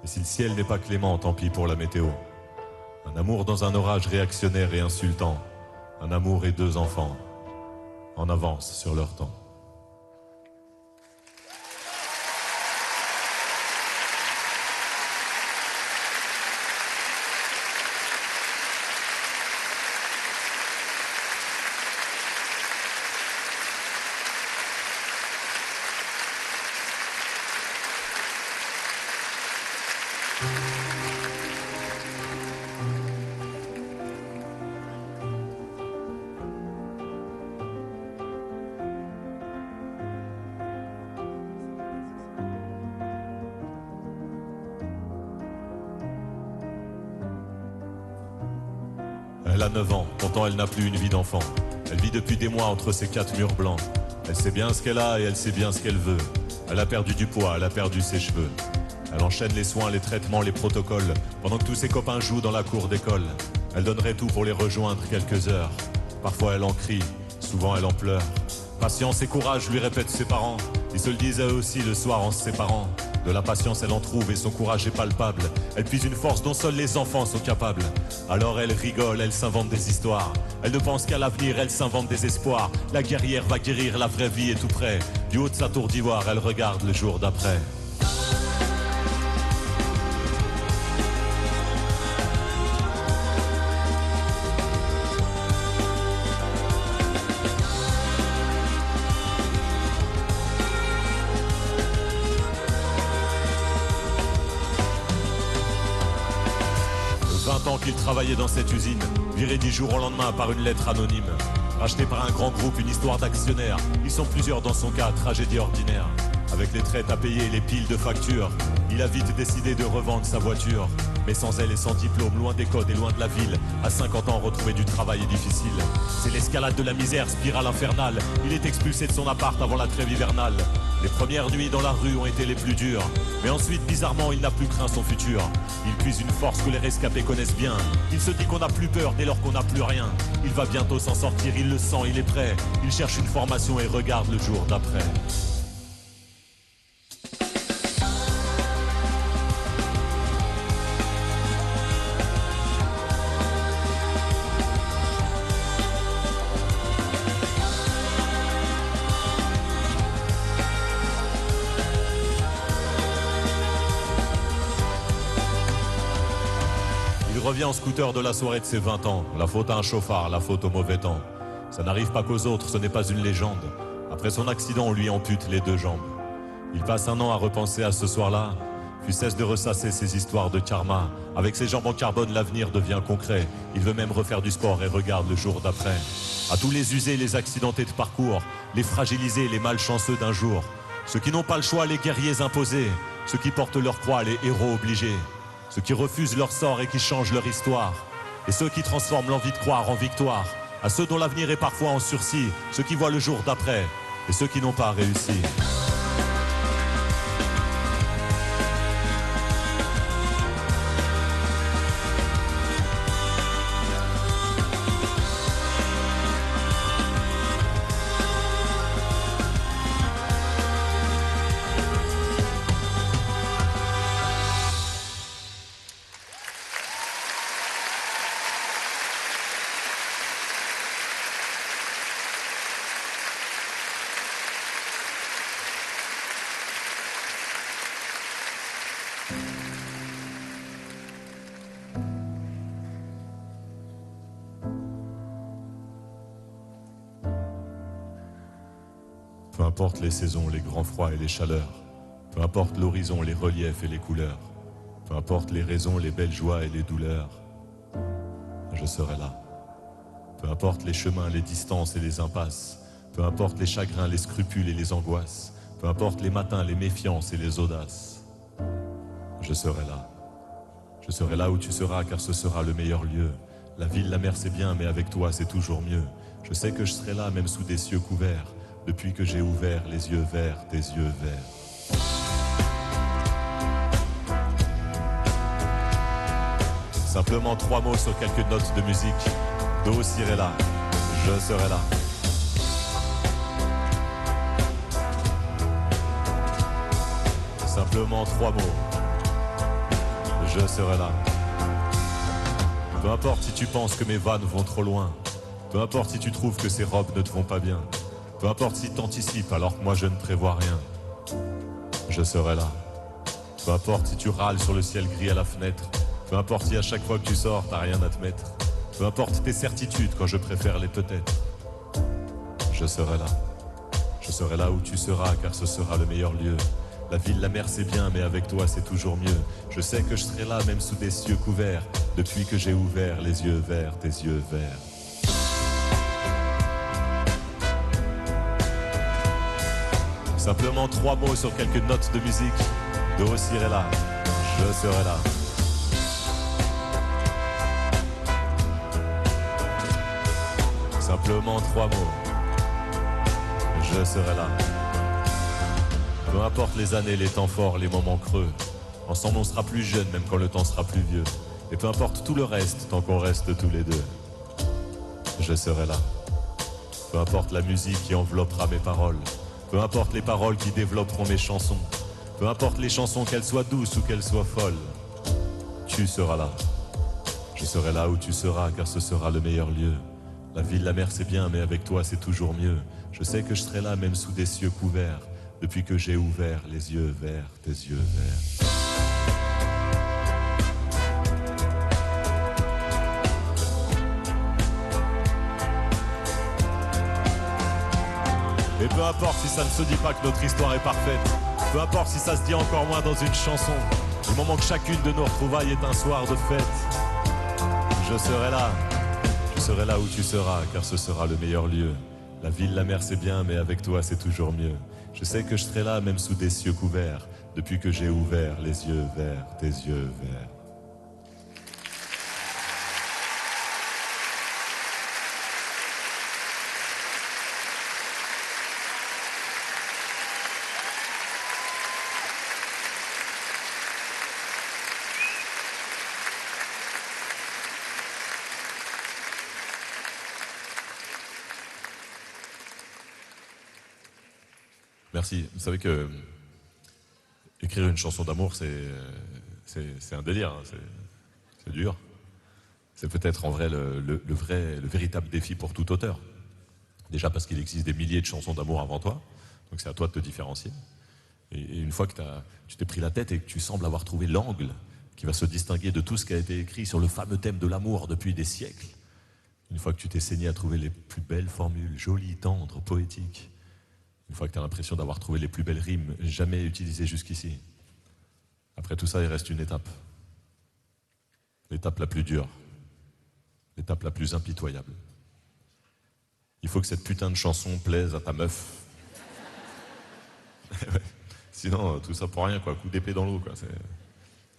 A: Et si le ciel n'est pas clément, tant pis pour la météo. Un amour dans un orage réactionnaire et insultant. Un amour et 2 enfants en avance sur leur temps. Elle a 9 ans, pourtant elle n'a plus une vie d'enfant. Elle vit depuis des mois entre ces 4 murs blancs. Elle sait bien ce qu'elle a et elle sait bien ce qu'elle veut. Elle a perdu du poids, elle a perdu ses cheveux. Elle enchaîne les soins, les traitements, les protocoles, pendant que tous ses copains jouent dans la cour d'école. Elle donnerait tout pour les rejoindre quelques heures. Parfois elle en crie, souvent elle en pleure. Patience et courage, lui répètent ses parents. Ils se le disent à eux aussi le soir en se séparant. De la patience elle en trouve et son courage est palpable. Elle puise une force dont seuls les enfants sont capables. Alors elle rigole, elle s'invente des histoires. Elle ne pense qu'à l'avenir, elle s'invente des espoirs. La guerrière va guérir, la vraie vie est tout près. Du haut de sa tour d'ivoire, elle regarde le jour d'après. Qu'il travaillait dans cette usine, viré du jour au lendemain par une lettre anonyme. Racheté par un grand groupe, une histoire d'actionnaire. Ils sont plusieurs dans son cas, tragédie ordinaire. Avec les traites à payer et les piles de factures, il a vite décidé de revendre sa voiture. Mais sans elle et sans diplôme, loin des codes et loin de la ville, à 50 ans, retrouver du travail est difficile. C'est l'escalade de la misère, spirale infernale. Il est expulsé de son appart avant la trêve hivernale. Les premières nuits dans la rue ont été les plus dures. Mais ensuite, bizarrement, il n'a plus craint son futur. Il puise une force que les rescapés connaissent bien. Il se dit qu'on n'a plus peur dès lors qu'on n'a plus rien. Il va bientôt s'en sortir, il le sent, il est prêt. Il cherche une formation et regarde le jour d'après. revient en scooter de la soirée de ses 20 ans. La faute à un chauffard, la faute au mauvais temps. Ça n'arrive pas qu'aux autres, ce n'est pas une légende. Après son accident, on lui ampute les 2 jambes. Il passe 1 an à repenser à ce soir-là, puis cesse de ressasser ses histoires de karma. Avec ses jambes en carbone, l'avenir devient concret. Il veut même refaire du sport et regarde le jour d'après. À tous les usés, les accidentés de parcours, les fragilisés, les malchanceux d'un jour. Ceux qui n'ont pas le choix, les guerriers imposés. Ceux qui portent leur croix, les héros obligés. Ceux qui refusent leur sort et qui changent leur histoire. Et ceux qui transforment l'envie de croire en victoire. À ceux dont l'avenir est parfois en sursis. Ceux qui voient le jour d'après. Et ceux qui n'ont pas réussi. Peu importe les saisons, les grands froids et les chaleurs. Peu importe l'horizon, les reliefs et les couleurs. Peu importe les raisons, les belles joies et les douleurs. Je serai là. Peu importe les chemins, les distances et les impasses. Peu importe les chagrins, les scrupules et les angoisses. Peu importe les matins, les méfiances et les audaces. Je serai là. Je serai là où tu seras, car ce sera le meilleur lieu. La ville, la mer, c'est bien, mais avec toi, c'est toujours mieux. Je sais que je serai là, même sous des cieux couverts. Depuis que j'ai ouvert les yeux verts, tes yeux verts. Simplement 3 mots sur quelques notes de musique. Do, si, ré, la, je serai là. Simplement 3 mots. Je serai là. Peu importe si tu penses que mes vannes vont trop loin. Peu importe si tu trouves que ces robes ne te vont pas bien. Peu importe si t'anticipes alors que moi je ne prévois rien. Je serai là. Peu importe si tu râles sur le ciel gris à la fenêtre. Peu importe si à chaque fois que tu sors t'as rien à te mettre. Peu importe tes certitudes quand je préfère les peut-être. Je serai là. Je serai là où tu seras car ce sera le meilleur lieu. La ville, la mer c'est bien mais avec toi c'est toujours mieux. Je sais que je serai là même sous des cieux couverts. Depuis que j'ai ouvert les yeux verts, tes yeux verts. Simplement 3 mots sur quelques notes de musique. Do, si, ré, la, je serai là. Simplement 3 mots. Je serai là. Peu importe les années, les temps forts, les moments creux. Ensemble on sera plus jeune même quand le temps sera plus vieux. Et peu importe tout le reste tant qu'on reste tous les deux. Je serai là. Peu importe la musique qui enveloppera mes paroles. Peu importe les paroles qui développeront mes chansons. Peu importe les chansons, qu'elles soient douces ou qu'elles soient folles. Tu seras là. Je serai là où tu seras, car ce sera le meilleur lieu. La ville, la mer, c'est bien, mais avec toi, c'est toujours mieux. Je sais que je serai là, même sous des cieux couverts. Depuis que j'ai ouvert les yeux verts, tes yeux verts. Et peu importe si ça ne se dit pas que notre histoire est parfaite, peu importe si ça se dit encore moins dans une chanson, du moment que chacune de nos retrouvailles est un soir de fête, je serai là où tu seras, car ce sera le meilleur lieu. La ville, la mer c'est bien, mais avec toi c'est toujours mieux. Je sais que je serai là même sous des cieux couverts, depuis que j'ai ouvert les yeux verts, tes yeux verts. Merci. Vous savez que écrire une chanson d'amour, c'est un délire, hein. C'est dur. C'est peut-être en vrai le véritable défi pour tout auteur. Déjà parce qu'il existe des milliers de chansons d'amour avant toi, donc c'est à toi de te différencier. Et une fois que tu t'es pris la tête et que tu sembles avoir trouvé l'angle qui va se distinguer de tout ce qui a été écrit sur le fameux thème de l'amour depuis des siècles. Une fois que tu t'es saigné à trouver les plus belles formules, jolies, tendres, poétiques, une fois que tu as l'impression d'avoir trouvé les plus belles rimes jamais utilisées jusqu'ici, après tout ça, il reste une étape. L'étape la plus dure, l'étape la plus impitoyable. Il faut que cette putain de chanson plaise à ta meuf. Ouais. Sinon, tout ça pour rien, quoi. Coup d'épée dans l'eau, quoi.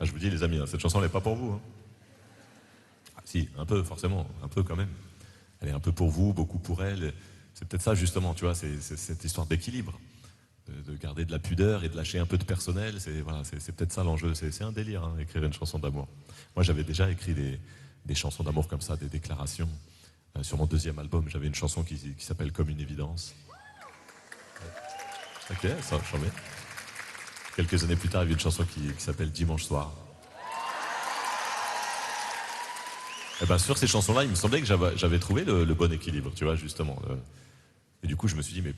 A: Ah, je vous dis, les amis, hein, cette chanson, elle n'est pas pour vous. Hein. Ah, si, un peu, forcément, un peu quand même. Elle est un peu pour vous, beaucoup pour elle. C'est peut-être ça, justement, tu vois, c'est cette histoire d'équilibre. De garder de la pudeur et de lâcher un peu de personnel. C'est peut-être ça l'enjeu. C'est un délire, hein, écrire une chanson d'amour. Moi, j'avais déjà écrit des chansons d'amour comme ça, des déclarations. Sur mon deuxième album, j'avais une chanson qui s'appelle Comme une évidence. Ok, ça, j'en mets. Quelques années plus tard, il y avait une chanson qui s'appelle Dimanche soir. Et bien sur ces chansons-là, il me semblait que j'avais trouvé le bon équilibre, tu vois, justement. Et du coup, je me suis dit, mais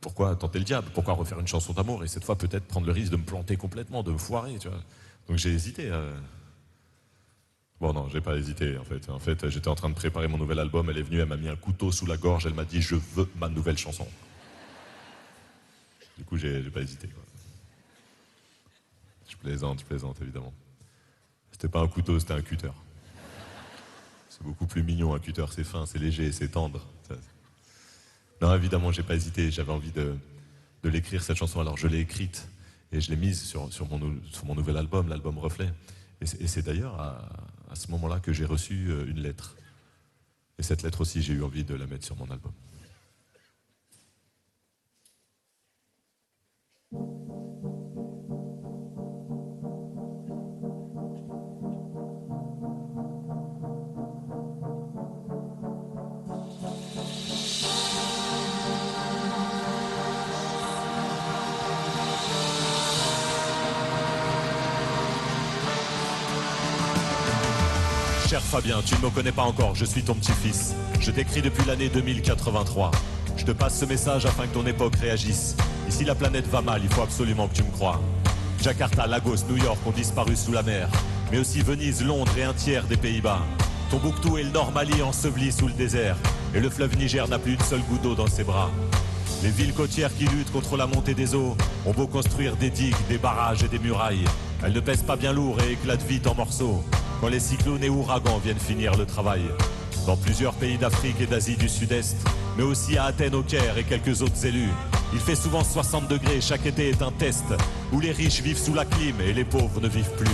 A: pourquoi tenter le diable? Pourquoi refaire une chanson d'amour? Et cette fois, peut-être prendre le risque de me planter complètement, de me foirer, tu vois. Donc j'ai hésité. Bon, non, j'ai pas hésité, en fait. En fait, j'étais en train de préparer mon nouvel album. Elle est venue, elle m'a mis un couteau sous la gorge. Elle m'a dit, je veux ma nouvelle chanson. Du coup, j'ai pas hésité, quoi. Je plaisante, évidemment. C'était pas un couteau, c'était un cutter. C'est beaucoup plus mignon, un cutter, c'est fin, c'est léger, c'est tendre. Non, évidemment, j'ai pas hésité. J'avais envie de l'écrire, cette chanson. Alors, je l'ai écrite et je l'ai mise sur mon nouvel album, l'album Reflet. Et c'est d'ailleurs à ce moment-là que j'ai reçu une lettre. Et cette lettre aussi, j'ai eu envie de la mettre sur mon album. Cher Fabien, tu ne me connais pas encore, je suis ton petit-fils. Je t'écris depuis l'année 2083. Je te passe ce message afin que ton époque réagisse. Ici la planète va mal, il faut absolument que tu me crois. Jakarta, Lagos, New York ont disparu sous la mer. Mais aussi Venise, Londres et un tiers des Pays-Bas. Tombouctou et le Nord Mali ensevelis sous le désert. Et le fleuve Niger n'a plus une seule goutte d'eau dans ses bras. Les villes côtières qui luttent contre la montée des eaux ont beau construire des digues, des barrages et des murailles. Elles ne pèsent pas bien lourd et éclatent vite en morceaux quand les cyclones et ouragans viennent finir le travail. Dans plusieurs pays d'Afrique et d'Asie du Sud-Est, mais aussi à Athènes, au Caire et quelques autres élus, il fait souvent 60 degrés, chaque été est un test, où les riches vivent sous la clim et les pauvres ne vivent plus.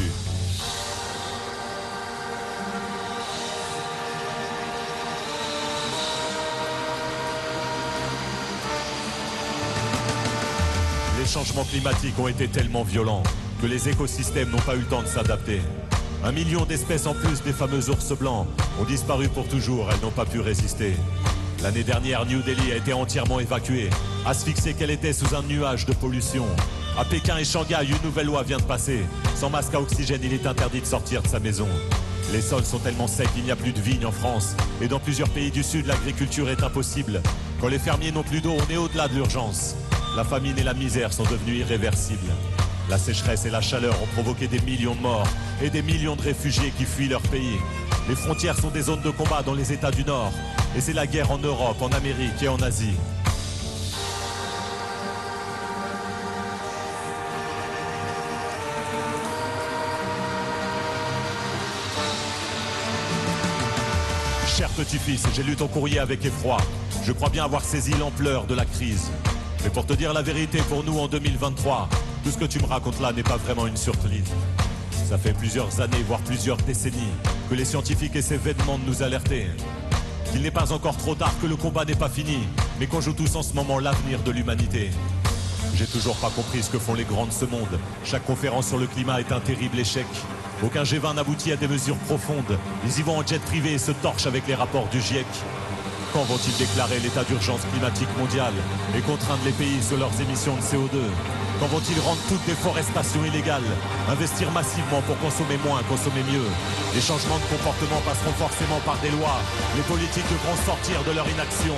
A: Les changements climatiques ont été tellement violents que les écosystèmes n'ont pas eu le temps de s'adapter. 1 million d'espèces en plus des fameux ours blancs ont disparu pour toujours, elles n'ont pas pu résister. L'année dernière, New Delhi a été entièrement évacuée, asphyxiée qu'elle était sous un nuage de pollution. À Pékin et Shanghai, une nouvelle loi vient de passer. Sans masque à oxygène, il est interdit de sortir de sa maison. Les sols sont tellement secs qu'il n'y a plus de vignes en France. Et dans plusieurs pays du Sud, l'agriculture est impossible. Quand les fermiers n'ont plus d'eau, on est au-delà de l'urgence. La famine et la misère sont devenues irréversibles. La sécheresse et la chaleur ont provoqué des millions de morts et des millions de réfugiés qui fuient leur pays. Les frontières sont des zones de combat dans les États du Nord. Et c'est la guerre en Europe, en Amérique et en Asie. Cher petit-fils, j'ai lu ton courrier avec effroi. Je crois bien avoir saisi l'ampleur de la crise. Mais pour te dire la vérité, pour nous en 2023, tout ce que tu me racontes là n'est pas vraiment une surprise. Ça fait plusieurs années, voire plusieurs décennies, que les scientifiques essaient vainement de nous alerter. Qu'il n'est pas encore trop tard, que le combat n'est pas fini, mais qu'on joue tous en ce moment l'avenir de l'humanité. J'ai toujours pas compris ce que font les grands de ce monde. Chaque conférence sur le climat est un terrible échec. Aucun G20 n'aboutit à des mesures profondes. Ils y vont en jet privé et se torchent avec les rapports du GIEC. Quand vont-ils déclarer l'état d'urgence climatique mondiale et contraindre les pays sur leurs émissions de CO2? Quand vont-ils rendre toute déforestation illégale? Investir massivement pour consommer moins, consommer mieux? Les changements de comportement passeront forcément par des lois. Les politiques devront sortir de leur inaction.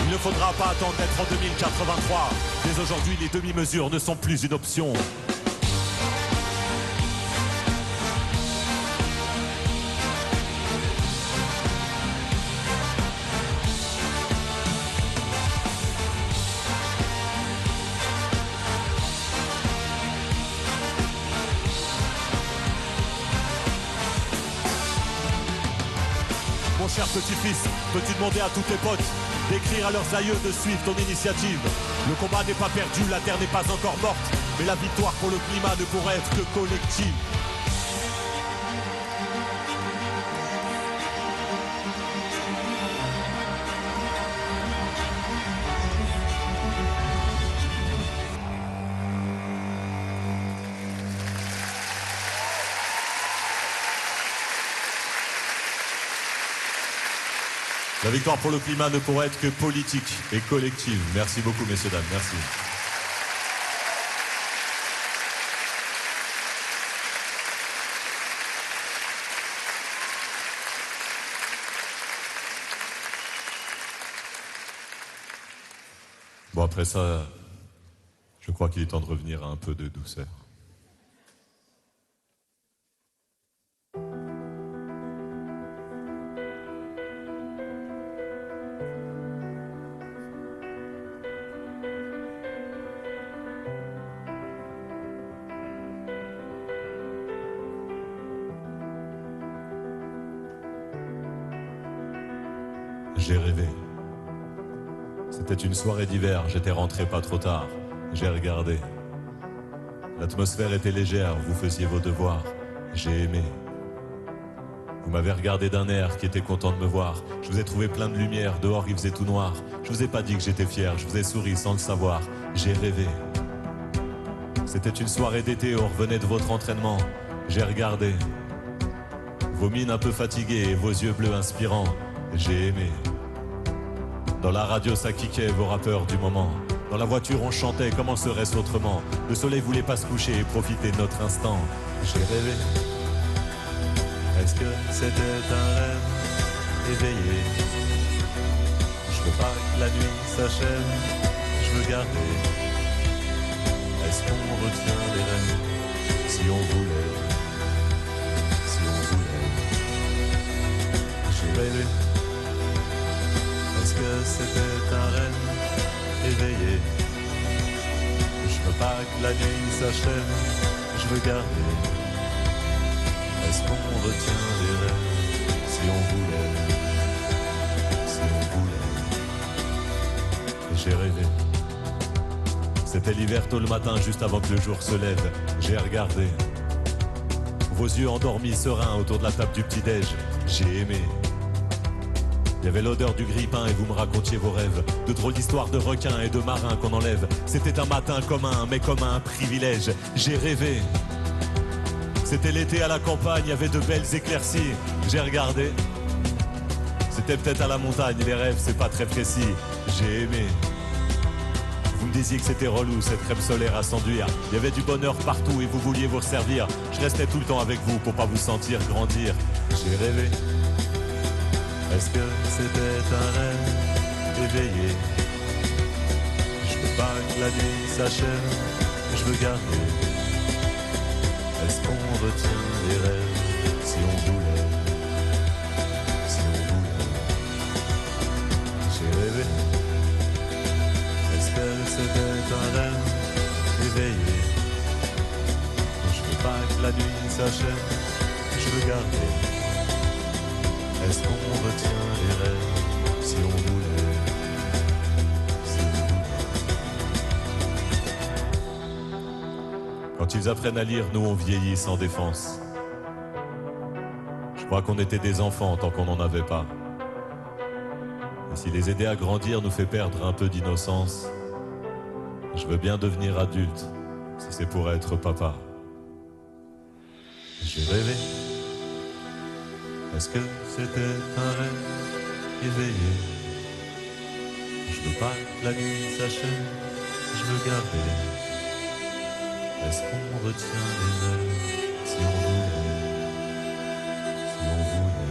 A: Il ne faudra pas attendre d'être en 2083. Dès aujourd'hui, les demi-mesures ne sont plus une option. cher petit-fils, peux-tu demander à tous tes potes d'écrire à leurs aïeux de suivre ton initiative? Le combat n'est pas perdu, la terre n'est pas encore morte, mais la victoire pour le climat ne pourrait être que collective. La victoire pour le climat ne pourrait être que politique et collective. Merci beaucoup, messieurs, dames. Merci. Bon, après ça, je crois qu'il est temps de revenir à un peu de douceur. J'ai rêvé. C'était une soirée d'hiver, j'étais rentré pas trop tard. J'ai regardé. L'atmosphère était légère, vous faisiez vos devoirs. J'ai aimé. Vous m'avez regardé d'un air qui était content de me voir. Je vous ai trouvé plein de lumière, dehors il faisait tout noir. Je vous ai pas dit que j'étais fier, je vous ai souri sans le savoir. J'ai rêvé. C'était une soirée d'été, on revenait de votre entraînement. J'ai regardé. Vos mines un peu fatiguées et vos yeux bleus inspirants. J'ai aimé. Dans la radio ça kickait vos rappeurs du moment. Dans la voiture on chantait, comment serait-ce autrement? Le soleil voulait pas se coucher et profiter de notre instant. J'ai rêvé. Est-ce que c'était un rêve éveillé? Je veux pas que la nuit s'achève, je veux garder. Est-ce qu'on retient les rêves? Si on voulait, si on voulait. J'ai rêvé. Est-ce que c'était un rêve éveillé? Je veux pas que la nuit s'achève, je veux garder. Est-ce qu'on retient les rêves? Si on voulait, si on voulait. J'ai rêvé. C'était l'hiver tôt le matin, juste avant que le jour se lève. J'ai regardé. Vos yeux endormis, sereins, autour de la table du petit-déj. J'ai aimé. Il y avait l'odeur du grille-pain et vous me racontiez vos rêves. De drôles d'histoires de requins et de marins qu'on enlève. C'était un matin commun, mais comme un privilège. J'ai rêvé. C'était l'été à la campagne, il y avait de belles éclaircies. J'ai regardé. C'était peut-être à la montagne, les rêves, c'est pas très précis. J'ai aimé. Vous me disiez que c'était relou, cette crème solaire à s'enduire. Il y avait du bonheur partout et vous vouliez vous resservir. Je restais tout le temps avec vous pour pas vous sentir grandir. J'ai rêvé. Est-ce que c'était un rêve éveillé? Je veux pas que la nuit s'achève, je veux garder. Est-ce qu'on retient les rêves? Si on voulait, si on voulait. J'ai rêvé. Est-ce que c'était un rêve éveillé? Je veux pas que la nuit s'achève, je veux garder. Est-ce qu'on retient les rêves? Si on voulait, si on voulait. Quand ils apprennent à lire, nous on vieillit sans défense. Je crois qu'on était des enfants tant qu'on n'en avait pas. Et si les aider à grandir nous fait perdre un peu d'innocence, je veux bien devenir adulte, si c'est pour être papa. J'ai rêvé. Est-ce que c'était un rêve éveillé? Je veux pas que la nuit s'achève, je veux garder. Est-ce qu'on retient les rêves? Si on voulait, si on voulait.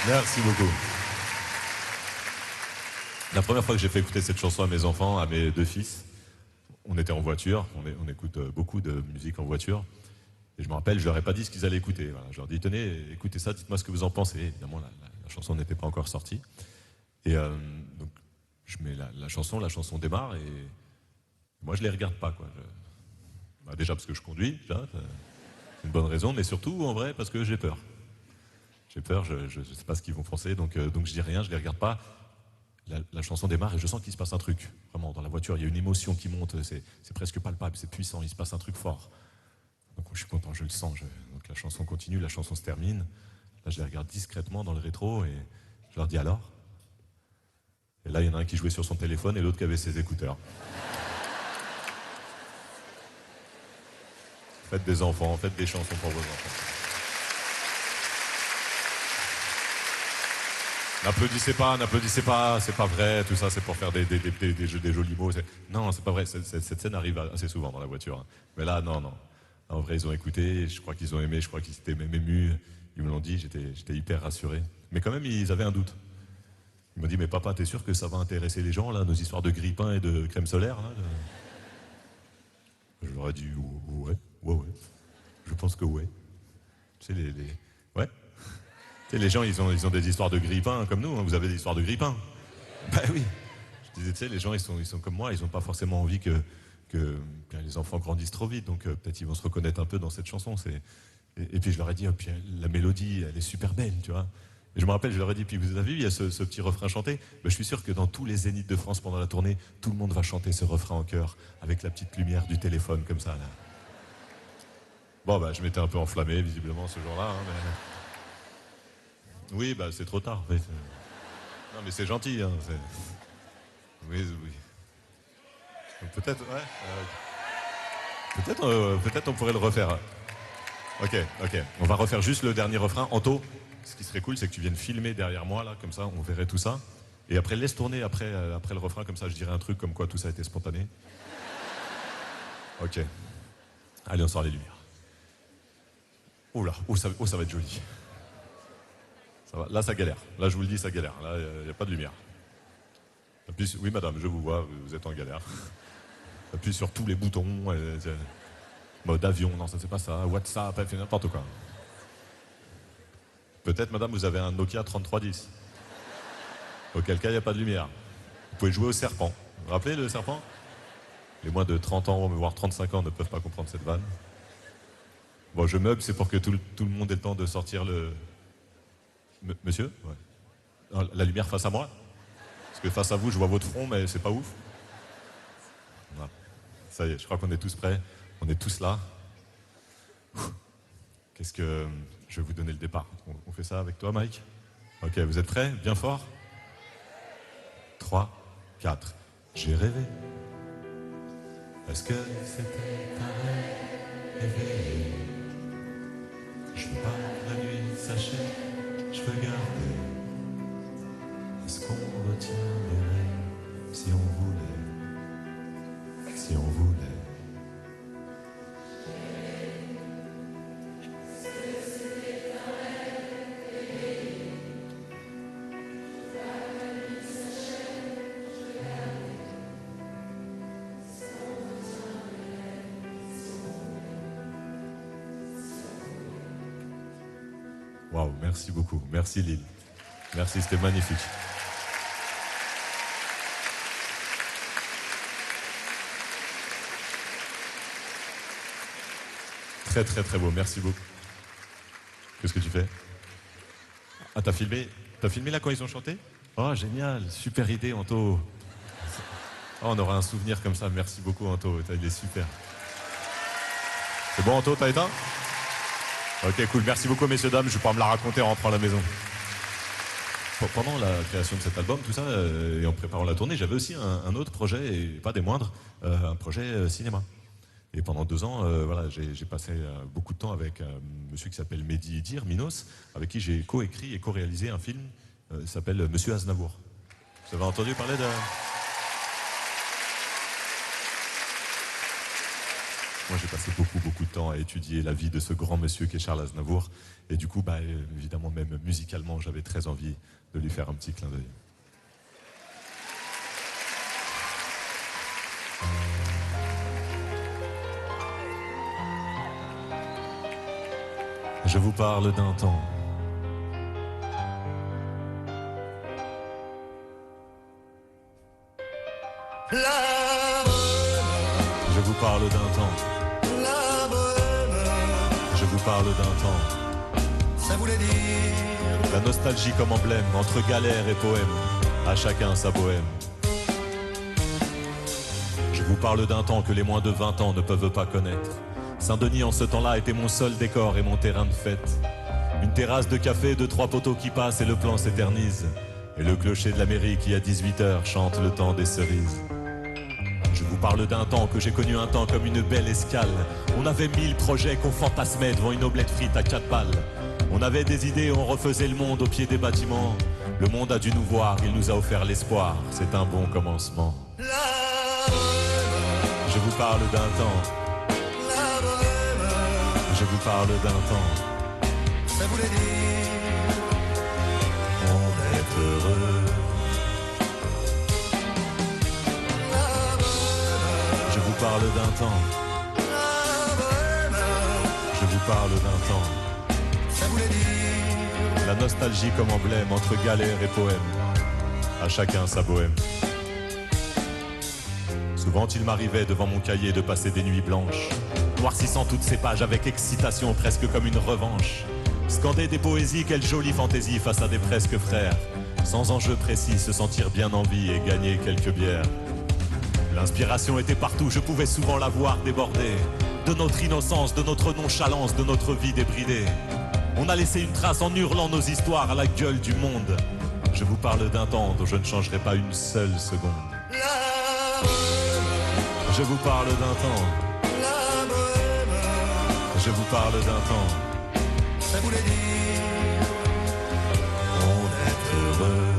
A: Merci beaucoup. La première fois que j'ai fait écouter cette chanson à mes enfants, à mes deux fils, on était en voiture, on écoute beaucoup de musique en voiture. Et je me rappelle, je leur ai pas dit ce qu'ils allaient écouter. Voilà, je leur ai dit, tenez, écoutez ça, dites-moi ce que vous en pensez. Évidemment, la chanson n'était pas encore sortie. Et donc, je mets la chanson démarre et moi, je les regarde pas, quoi. Bah, déjà parce que je conduis, c'est une bonne raison, mais surtout, en vrai, parce que j'ai peur. J'ai peur, je ne sais pas ce qu'ils vont penser, donc je dis rien, je les regarde pas. La chanson démarre et je sens qu'il se passe un truc. Vraiment, dans la voiture, il y a une émotion qui monte, c'est presque palpable, c'est puissant, il se passe un truc fort. Donc je suis content, je le sens. Donc la chanson continue, la chanson se termine. Là, je les regarde discrètement dans le rétro et je leur dis alors. Et là, il y en a un qui jouait sur son téléphone et l'autre qui avait ses écouteurs. Faites des enfants, faites des chansons pour vos enfants. N'applaudissez pas, c'est pas vrai, tout ça c'est pour faire des jolis mots. Non, c'est pas vrai, cette scène arrive assez souvent dans la voiture. Mais là, non. En vrai, ils ont écouté, je crois qu'ils ont aimé, je crois qu'ils étaient même émus. Ils me l'ont dit, j'étais hyper rassuré. Mais quand même, ils avaient un doute. Ils m'ont dit, mais papa, t'es sûr que ça va intéresser les gens, là, nos histoires de grille-pain et de crème solaire là, Je leur ai dit, ouais. Je pense que ouais. Tu sais, ouais. Tu sais, les gens, ils ont des histoires de grille-pain comme nous, hein. Vous avez des histoires de grille-pain. Bah oui. Je disais, tu sais, les gens, ils sont comme moi, ils n'ont pas forcément envie que les enfants grandissent trop vite, donc peut-être ils vont se reconnaître un peu dans cette chanson. Et puis je leur ai dit, puis la mélodie, elle est super belle, tu vois. Et je me rappelle, je leur ai dit, puis vous avez vu, il y a ce petit refrain chanté. Je suis sûr que dans tous les zéniths de France pendant la tournée, tout le monde va chanter ce refrain en chœur, avec la petite lumière du téléphone, comme ça, là. Bon, bah, je m'étais un peu enflammé, visiblement, ce jour-là, hein, mais... Oui, bah, c'est trop tard, en fait. Non, mais c'est gentil, hein, Oui. Donc, peut-être, ouais. Peut-être on pourrait le refaire. Ok. On va refaire juste le dernier refrain. Anto, ce qui serait cool, c'est que tu viennes filmer derrière moi, là, comme ça, on verrait tout ça. Et après, laisse tourner après le refrain, comme ça, je dirais un truc comme quoi tout ça a été spontané. Ok. Allez, on sort les lumières. Oula, ça va être joli. Ça va. Là, ça galère. Là, je vous le dis, ça galère. Là, il n'y a pas de lumière. Appuie sur... Oui, madame, je vous vois, vous êtes en galère. Appuie sur tous les boutons. Mode avion, non, ça c'est pas ça. WhatsApp, fait n'importe quoi. Peut-être, madame, vous avez un Nokia 3310. Auquel cas, il n'y a pas de lumière. Vous pouvez jouer au serpent. Vous vous rappelez le serpent? Les moins de 30 ans, voire 35 ans, ne peuvent pas comprendre cette vanne. Bon, je meuble, c'est pour que tout le monde ait le temps de sortir le... Monsieur? Ouais. Non, la lumière face à moi? Parce que face à vous, je vois votre front, mais c'est pas ouf. Voilà. Ça y est, je crois qu'on est tous prêts. On est tous là. Qu'est-ce que... Je vais vous donner le départ. On fait ça avec toi, Mike? Ok, vous êtes prêts? Bien fort? 3, 4. J'ai rêvé. Est-ce que c'était un rêve éveillé? Je veux pas que la nuit s'achève, je veux garder. Est-ce qu'on retient les rêves si on voulait? Si on voulait. Waouh, merci beaucoup. Merci Lille. Merci, c'était magnifique. Très très très beau, merci beaucoup. Qu'est-ce que tu fais? Ah, t'as filmé là quand ils ont chanté? Oh, génial, super idée, Anto. Oh, on aura un souvenir comme ça, merci beaucoup, Anto. Il est super. C'est bon, Anto, t'as éteint? Ok, cool. Merci beaucoup, messieurs, dames. Je vais pouvoir me la raconter en rentrant à la maison. Pendant la création de cet album, tout ça, et en préparant la tournée, j'avais aussi un autre projet, et pas des moindres, un projet cinéma. Et pendant 2 ans, voilà, j'ai passé beaucoup de temps avec un monsieur qui s'appelle Mehdi Idir, Minos, avec qui j'ai co-écrit et co-réalisé un film qui s'appelle Monsieur Aznavour. Vous avez entendu parler de... Moi, j'ai passé beaucoup de temps à étudier la vie de ce grand monsieur qui est Charles Aznavour. Et du coup, évidemment, même musicalement, j'avais très envie de lui faire un petit clin d'œil. Je vous parle d'un temps. Je vous parle d'un temps. Je vous parle d'un temps.
E: Ça voulait dire
A: La nostalgie comme emblème, entre galère et poème, à chacun sa bohème. Je vous parle d'un temps que les moins de 20 ans ne peuvent pas connaître. Saint-Denis en ce temps-là était mon seul décor et mon terrain de fête. Une terrasse de café, 2-3 poteaux qui passent et le plan s'éternise. Et le clocher de la mairie qui à 18h chante le temps des cerises. Je vous parle d'un temps que j'ai connu un temps comme une belle escale. On avait 1000 projets qu'on fantasmait devant une omelette frite à 4 balles. On avait des idées, on refaisait le monde au pied des bâtiments. Le monde a dû nous voir, il nous a offert l'espoir. C'est un bon commencement. Je vous parle d'un temps. Je vous parle d'un temps.
E: Ça voulait dire
A: On est heureux. Je vous parle d'un temps. Je vous parle d'un temps.
E: ça voulait dire
A: La nostalgie comme emblème entre galère et poème. À chacun sa bohème. Souvent il m'arrivait devant mon cahier de passer des nuits blanches, noircissant toutes ces pages avec excitation presque comme une revanche. Scander des poésies, quelle jolie fantaisie face à des presque frères. Sans enjeu précis, se sentir bien en vie et gagner quelques bières. L'inspiration était partout, je pouvais souvent la voir déborder. De notre innocence, de notre nonchalance, de notre vie débridée. On a laissé une trace en hurlant nos histoires à la gueule du monde. Je vous parle d'un temps dont je ne changerai pas une seule seconde. Je vous parle d'un temps. Je vous parle d'un temps.
E: ça voulait dire
A: On est heureux.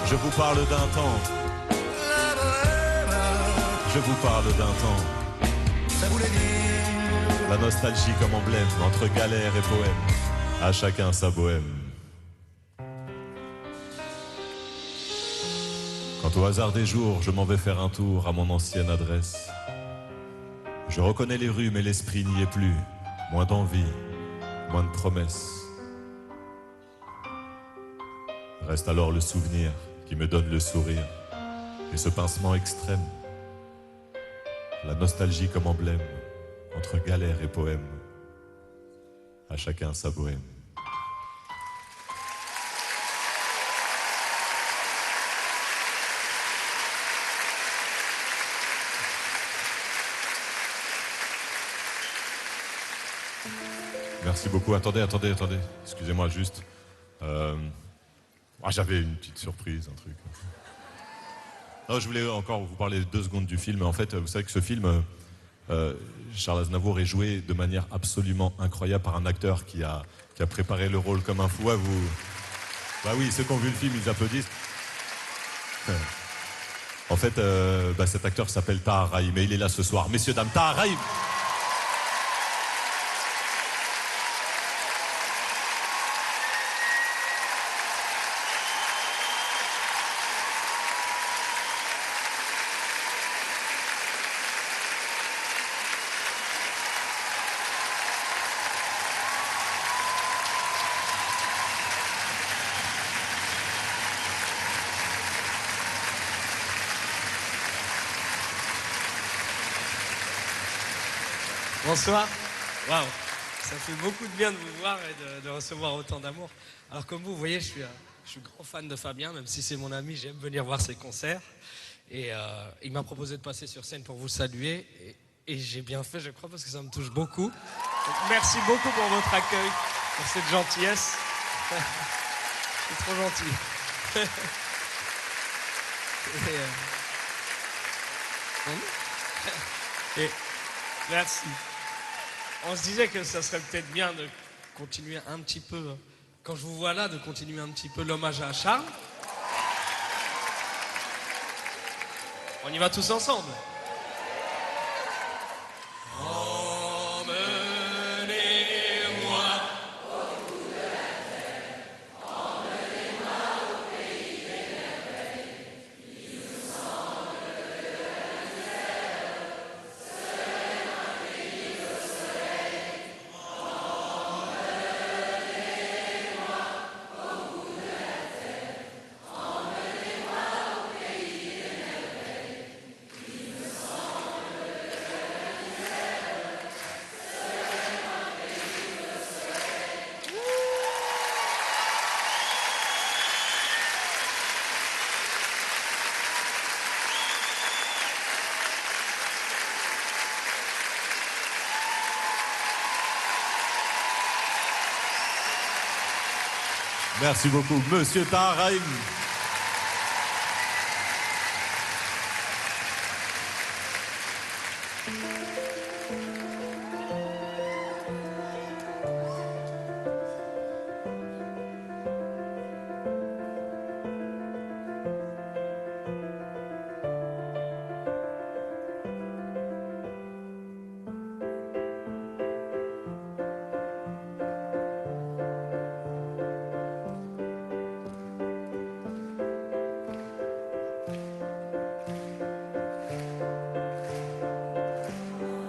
A: Je vous parle d'un temps. Je vous parle d'un temps.
E: ça voulait dire
A: La nostalgie comme emblème entre galère et poème. À chacun sa bohème. Quand au hasard des jours, je m'en vais faire un tour à mon ancienne adresse. Je reconnais les rues, mais l'esprit n'y est plus. Moins d'envie, moins de promesses. Reste alors le souvenir qui me donne le sourire. Et ce pincement extrême. La nostalgie comme emblème entre galère et poème. À chacun sa bohème. Merci beaucoup. Attendez. Excusez-moi juste. J'avais une petite surprise, un truc. Non, je voulais encore vous parler 2 secondes du film. En fait, vous savez que ce film, Charles Aznavour est joué de manière absolument incroyable par un acteur qui a préparé le rôle comme un fou. Ouais, bah oui, ceux qui ont vu le film, ils applaudissent. En fait, cet acteur s'appelle Tahar Rahim et il est là ce soir. Messieurs, dames, Tahar Rahim.
D: Bonsoir. Waouh, ça fait beaucoup de bien de vous voir et de recevoir autant d'amour. Alors comme vous voyez, je suis grand fan de Fabien, même si c'est mon ami, j'aime venir voir ses concerts. Et il m'a proposé de passer sur scène pour vous saluer. Et j'ai bien fait, je crois, parce que ça me touche beaucoup. Donc, merci beaucoup pour votre accueil, pour cette gentillesse. C'est trop gentil. Et merci. On se disait que ça serait peut-être bien de continuer un petit peu, quand je vous vois là, de continuer un petit peu l'hommage à Charles. On y va tous ensemble.
A: Merci beaucoup, Monsieur Tahar Rahim.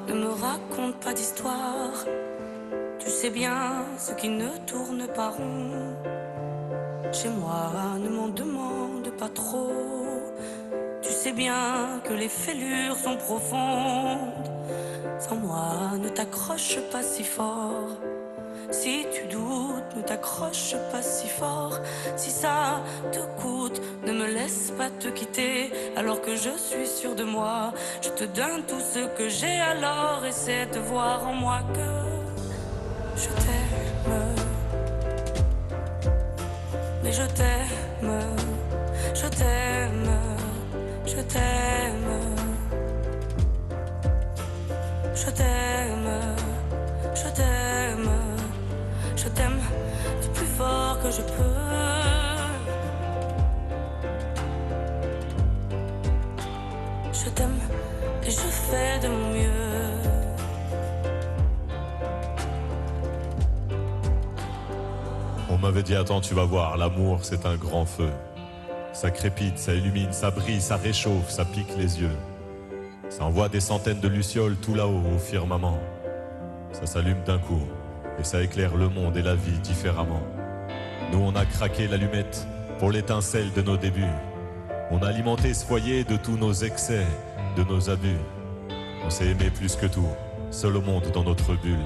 F: Ne me raconte pas d'histoire, tu sais bien ce qui ne tourne pas rond. Chez moi, ne m'en demande pas trop, tu sais bien que les fêlures sont profondes. Sans moi, ne t'accroche pas si fort. Si tu doutes, ne t'accroche pas si fort. Si ça te coûte, ne me laisse pas te quitter. Alors que je suis sûr de moi, je te donne tout ce que j'ai. Alors essaie de voir en moi que je t'aime. Mais je t'aime, je t'aime, je t'aime. Je t'aime, je t'aime. Je t'aime du plus fort que je peux. Je t'aime et je fais de mon mieux.
A: On m'avait dit attends, tu vas voir, l'amour c'est un grand feu. Ça crépite, ça illumine, ça brille, ça réchauffe, ça pique les yeux. Ça envoie des centaines de lucioles tout là-haut au firmament. Ça s'allume d'un coup et ça éclaire le monde et la vie différemment. Nous on a craqué l'allumette pour l'étincelle de nos débuts. On a alimenté ce foyer de tous nos excès, de nos abus. On s'est aimé plus que tout, seul au monde dans notre bulle.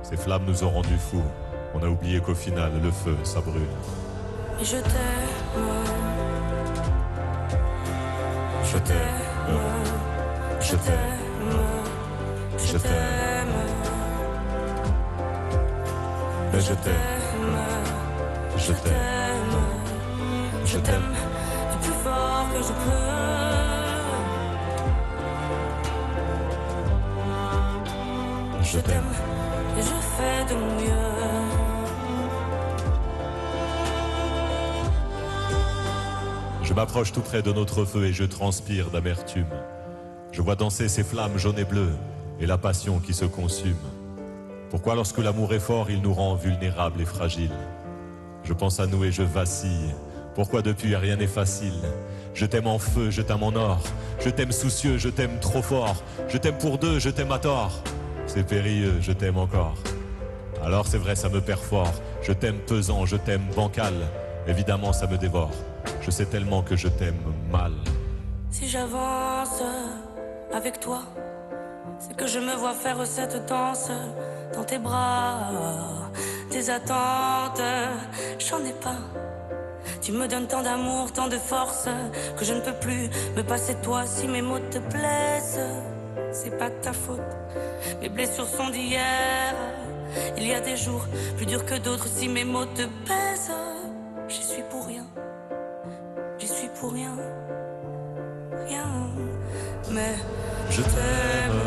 A: Ces flammes nous ont rendus fous. On a oublié qu'au final le feu ça brûle.
F: Et je t'aime.
A: Je t'aime.
F: Je t'aime. Je t'aime.
A: Mais je t'aime. Je t'aime.
F: Je t'aime du plus fort que je peux. Je t'aime et je fais de mon mieux.
A: Je m'approche tout près de notre feu et je transpire d'amertume. Je vois danser ces flammes jaunes et bleues et la passion qui se consume. Pourquoi lorsque l'amour est fort, il nous rend vulnérables et fragiles? Je pense à nous et je vacille. Pourquoi depuis rien n'est facile? Je t'aime en feu, je t'aime en or. Je t'aime soucieux, je t'aime trop fort. Je t'aime pour deux, je t'aime à tort. C'est périlleux, je t'aime encore. Alors c'est vrai, ça me perd fort. Je t'aime pesant, je t'aime bancal. Évidemment, ça me dévore. Je sais tellement que je t'aime mal.
F: Si j'avance avec toi, c'est que je me vois faire cette danse dans tes bras. Tes attentes, j'en ai pas. Tu me donnes tant d'amour, tant de force, que je ne peux plus me passer de toi. Si mes mots te plaisent, c'est pas de ta faute. Mes blessures sont d'hier. Il y a des jours plus durs que d'autres. Si mes mots te pèsent, j'y suis pour rien. J'y suis pour rien. Rien. Mais
A: Je t'aime.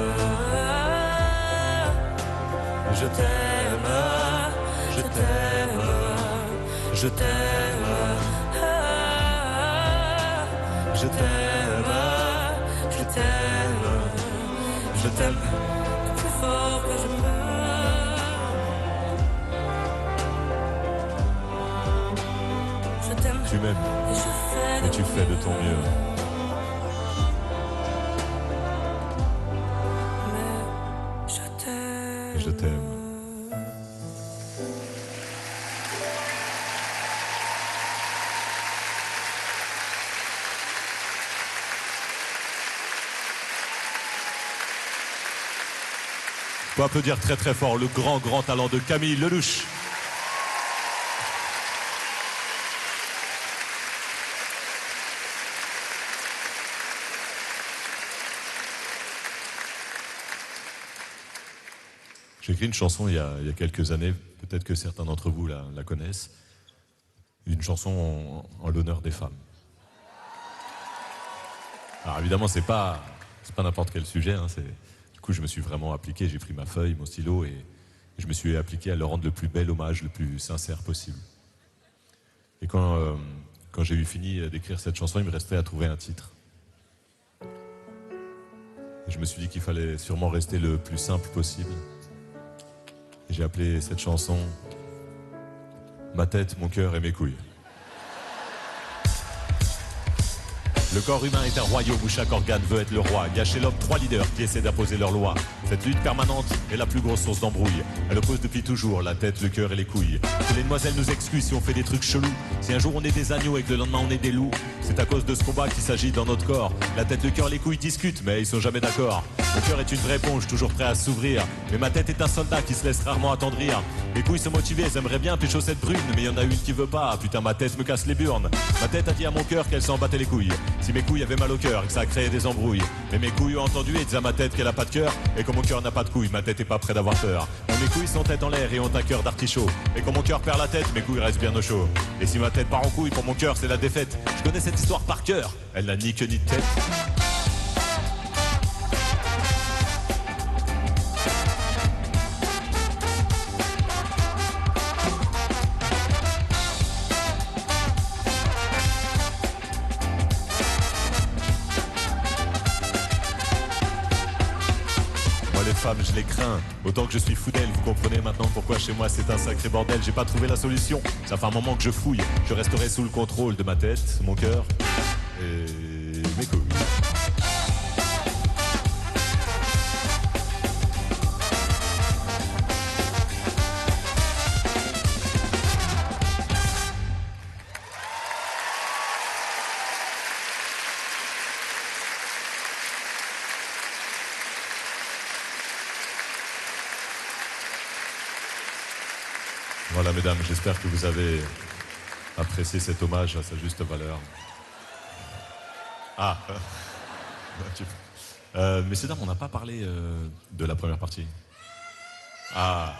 A: Je t'aime. Je t'aime. Je t'aime. Je t'aime.
F: t'aime du plus fort que je peux. Je t'aime
A: Tu m'aimes
F: et je fais
A: et tu fais de ton mieux.
F: Mais je t'aime.
A: Et je t'aime. On peut applaudir très très fort le grand talent de Camille Lelouch. J'ai écrit une chanson il y a quelques années, peut-être que certains d'entre vous la connaissent, une chanson en l'honneur des femmes. Alors évidemment, c'est pas n'importe quel sujet, hein, du coup je me suis vraiment appliqué, j'ai pris ma feuille, mon stylo et je me suis appliqué à leur rendre le plus bel hommage, le plus sincère possible. Et quand j'ai eu fini d'écrire cette chanson, il me restait à trouver un titre. Et je me suis dit qu'il fallait sûrement rester le plus simple possible. Et j'ai appelé cette chanson « Ma tête, mon cœur et mes couilles ». Le corps humain est un royaume où chaque organe veut être le roi. Il y a chez l'homme 3 leaders qui essaient d'imposer leurs lois. Cette lutte permanente est la plus grosse source d'embrouille. Elle oppose depuis toujours la tête, le cœur et les couilles. Que les demoiselles nous excusent si on fait des trucs chelous. Si un jour on est des agneaux et que le lendemain on est des loups, c'est à cause de ce combat qu'il s'agit dans notre corps. La tête, le cœur, les couilles discutent, mais ils sont jamais d'accord. Mon cœur est une vraie éponge, toujours prêt à s'ouvrir. Mais ma tête est un soldat qui se laisse rarement attendrir. Mes couilles sont motivées, elles aimeraient bien pécho cette brune, mais y en a une qui veut pas. Putain, ma tête me casse les burnes. Ma tête a dit à mon cœur qu'elle s'en battait les couilles. Si mes couilles avaient mal au cœur et que ça a créé des embrouilles. Mais mes couilles ont entendu et disent à ma tête qu'elle a pas de cœur. Et que mon cœur n'a pas de couilles, ma tête est pas près d'avoir peur. Mais mes couilles sont tête en l'air et ont un cœur d'artichaut. Et quand mon cœur perd la tête, mes couilles restent bien au chaud. Et si ma tête part en couille, pour mon cœur c'est la défaite. Je connais cette histoire par cœur, elle n'a ni queue ni tête. Femmes, je les crains, autant que je suis fou d'elles. Vous comprenez maintenant pourquoi chez moi c'est un sacré bordel. J'ai pas trouvé la solution, ça fait un moment que je fouille. Je resterai sous le contrôle de ma tête, mon cœur et mes couilles. Voilà, mesdames, j'espère que vous avez apprécié cet hommage à sa juste valeur. Ah, messieurs, dames, on n'a pas parlé de la première partie. Ah,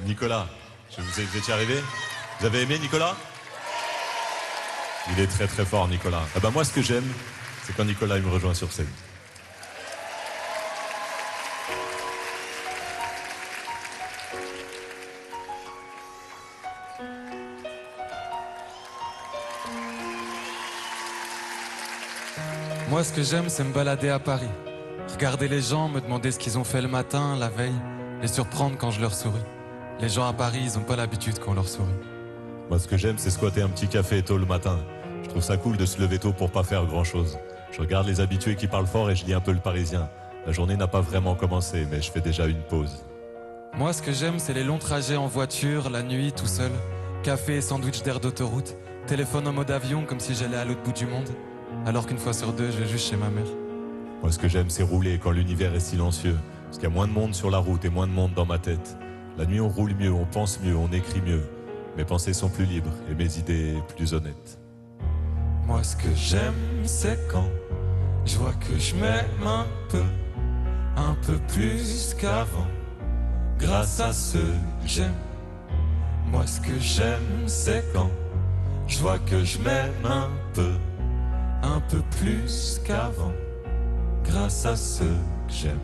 A: Nicolas, vous étiez arrivé? Vous avez aimé Nicolas? Il est très très fort, Nicolas. Ah ben moi, ce que j'aime, c'est quand Nicolas il me rejoint sur scène.
G: Moi, ce que j'aime, c'est me balader à Paris. Regarder les gens, me demander ce qu'ils ont fait le matin, la veille, les surprendre quand je leur souris. Les gens à Paris, ils ont pas l'habitude qu'on leur sourit.
A: Moi, ce que j'aime, c'est squatter un petit café tôt le matin. Je trouve ça cool de se lever tôt pour pas faire grand-chose. Je regarde les habitués qui parlent fort et je lis un peu le Parisien. La journée n'a pas vraiment commencé, mais je fais déjà une pause.
G: Moi, ce que j'aime, c'est les longs trajets en voiture, la nuit, tout seul. Café et sandwich d'air d'autoroute. Téléphone en mode avion, comme si j'allais à l'autre bout du monde. Alors qu'une fois sur deux, je vais juste chez ma mère.
A: Moi, ce que j'aime, c'est rouler quand l'univers est silencieux. Parce qu'il y a moins de monde sur la route et moins de monde dans ma tête. La nuit, on roule mieux, on pense mieux, on écrit mieux. Mes pensées sont plus libres et mes idées plus honnêtes.
G: Moi, ce que j'aime, c'est quand je vois que je m'aime un peu plus qu'avant. Grâce à ce que j'aime. Moi, ce que j'aime, c'est quand je vois que je m'aime un peu plus qu'avant. Grâce à ce que j'aime.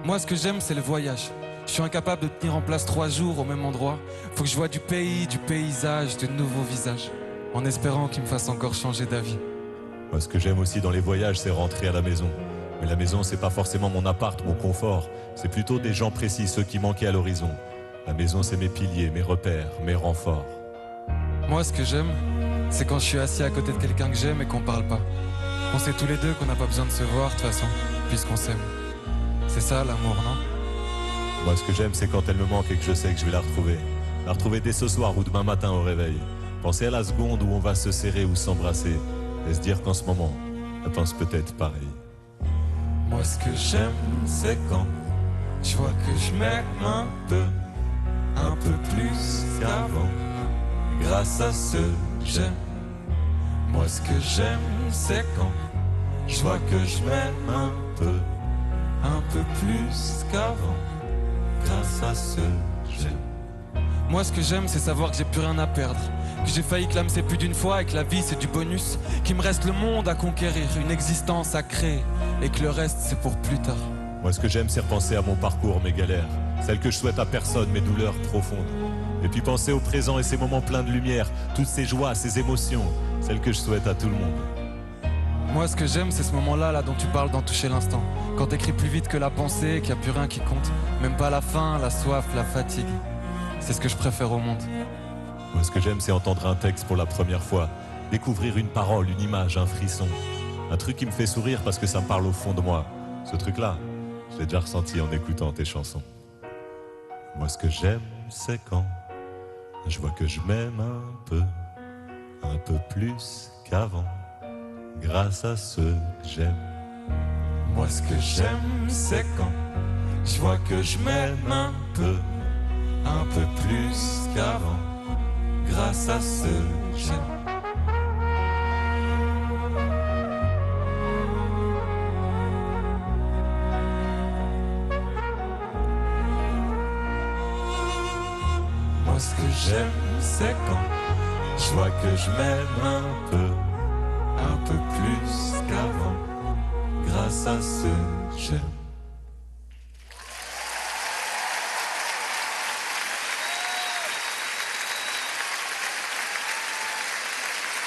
G: Moi, ce que j'aime, c'est le voyage. Je suis incapable de tenir en place 3 jours au même endroit. Faut que je vois du pays, du paysage, de nouveaux visages, en espérant qu'ils me fassent encore changer d'avis.
A: Moi, ce que j'aime aussi dans les voyages, c'est rentrer à la maison. Mais la maison, c'est pas forcément mon appart, mon confort. C'est plutôt des gens précis, ceux qui manquaient à l'horizon. La maison, c'est mes piliers, mes repères, mes renforts.
G: Moi, ce que j'aime, c'est quand je suis assis à côté de quelqu'un que j'aime et qu'on parle pas. On sait tous les deux qu'on n'a pas besoin de se voir, de toute façon, puisqu'on s'aime. C'est ça, l'amour, non?
A: Moi, ce que j'aime, c'est quand elle me manque et que je sais que je vais la retrouver. La retrouver dès ce soir ou demain matin au réveil. Penser à la seconde où on va se serrer ou s'embrasser. Et se dire qu'en ce moment, elle pense peut-être pareil.
G: Moi, ce que j'aime, c'est quand je vois que je m'aime un peu plus qu'avant. Grâce à ce que j'aime. Moi, ce que j'aime, c'est quand je vois que je m'aime un peu plus qu'avant. Grâce à ce que j'aime. Moi, ce que j'aime, c'est savoir que j'ai plus rien à perdre. Que j'ai failli clamser plus d'une fois et que la vie c'est du bonus. Qu'il me reste le monde à conquérir, une existence à créer. Et que le reste c'est pour plus tard.
A: Moi, ce que j'aime, c'est repenser à mon parcours, mes galères. Celles que je souhaite à personne, mes douleurs profondes. Et puis penser au présent et ces moments pleins de lumière. Toutes ces joies, ces émotions. Celles que je souhaite à tout le monde.
G: Moi, ce que j'aime, c'est ce moment-là là, dont tu parles dans Toucher l'instant. Quand t'écris plus vite que la pensée, qu'il n'y a plus rien qui compte. Même pas la faim, la soif, la fatigue. C'est ce que je préfère au monde.
A: Moi, ce que j'aime, c'est entendre un texte pour la première fois. Découvrir une parole, une image, un frisson. Un truc qui me fait sourire parce que ça me parle au fond de moi. Ce truc-là, je l'ai déjà ressenti en écoutant tes chansons. Moi, ce que j'aime, c'est quand je vois que je m'aime un peu plus qu'avant. Grâce à ce que j'aime.
G: Moi, ce que j'aime, c'est quand je vois que je m'aime un peu plus qu'avant. Grâce à ce que j'aime. Moi, ce que j'aime, c'est quand je vois que je m'aime un peu plus qu'avant. Grâce à ce que j'aime.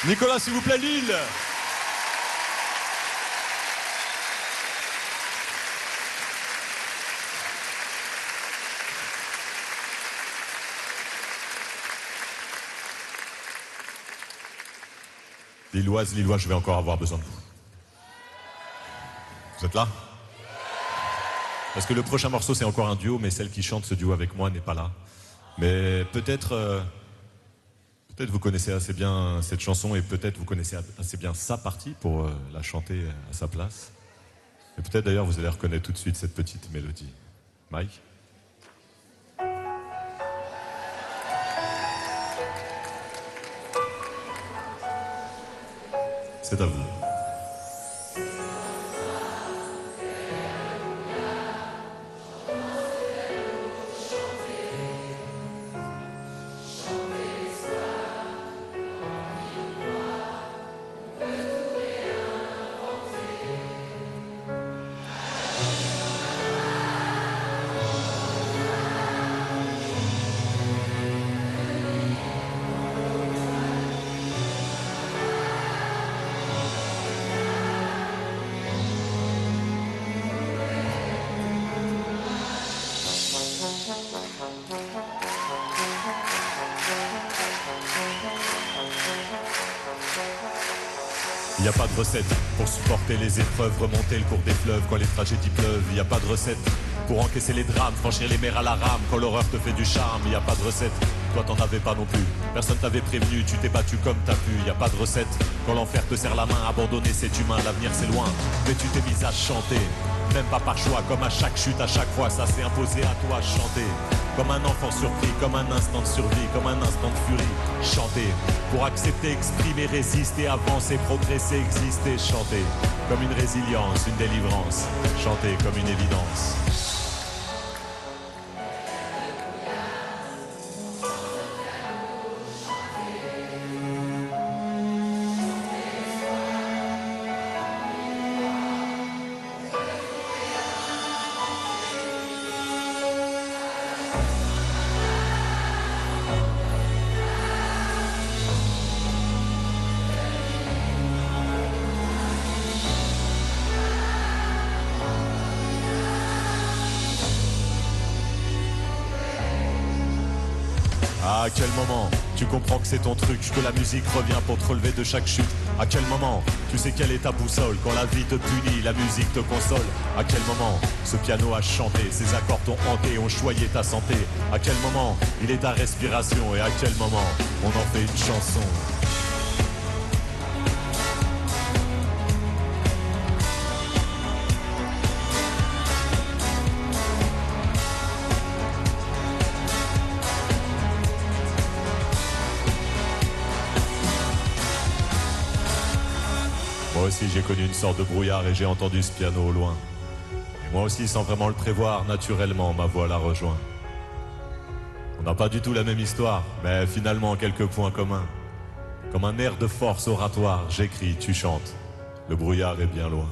A: Nicolas, s'il vous plaît, Lille. Lilloise, Lillois, je vais encore avoir besoin de vous. Vous êtes là? Parce que le prochain morceau, c'est encore un duo, mais celle qui chante ce duo avec moi n'est pas là. Mais peut-être vous connaissez assez bien cette chanson et peut-être vous connaissez assez bien sa partie pour la chanter à sa place. Et peut-être d'ailleurs vous allez reconnaître tout de suite cette petite mélodie. Mike? C'est à vous. Il n'y a pas de recette pour supporter les épreuves, remonter le cours des fleuves quand les tragédies pleuvent. Il n'y a pas de recette pour encaisser les drames, franchir les mers à la rame quand l'horreur te fait du charme. Il n'y a pas de recette, toi t'en avais pas non plus. Personne t'avait prévenu, tu t'es battu comme t'as pu. Il n'y a pas de recette quand l'enfer te serre la main, abandonner c'est humain, l'avenir c'est loin. Mais tu t'es mise à chanter, même pas par choix, comme à chaque chute, à chaque fois, ça s'est imposé à toi, chanter. Comme un enfant surpris, comme un instant de survie, comme un instant de furie. Chanter, pour accepter, exprimer, résister, avancer, progresser, exister. Chanter, comme une résilience, une délivrance. Chanter comme une évidence. À quel moment tu comprends que c'est ton truc, que la musique revient pour te relever de chaque chute? À quel moment tu sais quelle est ta boussole? Quand la vie te punit, la musique te console. À quel moment ce piano a chanté, ses accords t'ont hanté, ont choyé ta santé? À quel moment il est ta respiration? Et à quel moment on en fait une chanson? Moi aussi j'ai connu une sorte de brouillard et j'ai entendu ce piano au loin. Et moi aussi, sans vraiment le prévoir, naturellement ma voix l'a rejoint. On n'a pas du tout la même histoire, mais finalement quelques points communs. Comme un air de force oratoire, j'écris, tu chantes. Le brouillard est bien loin.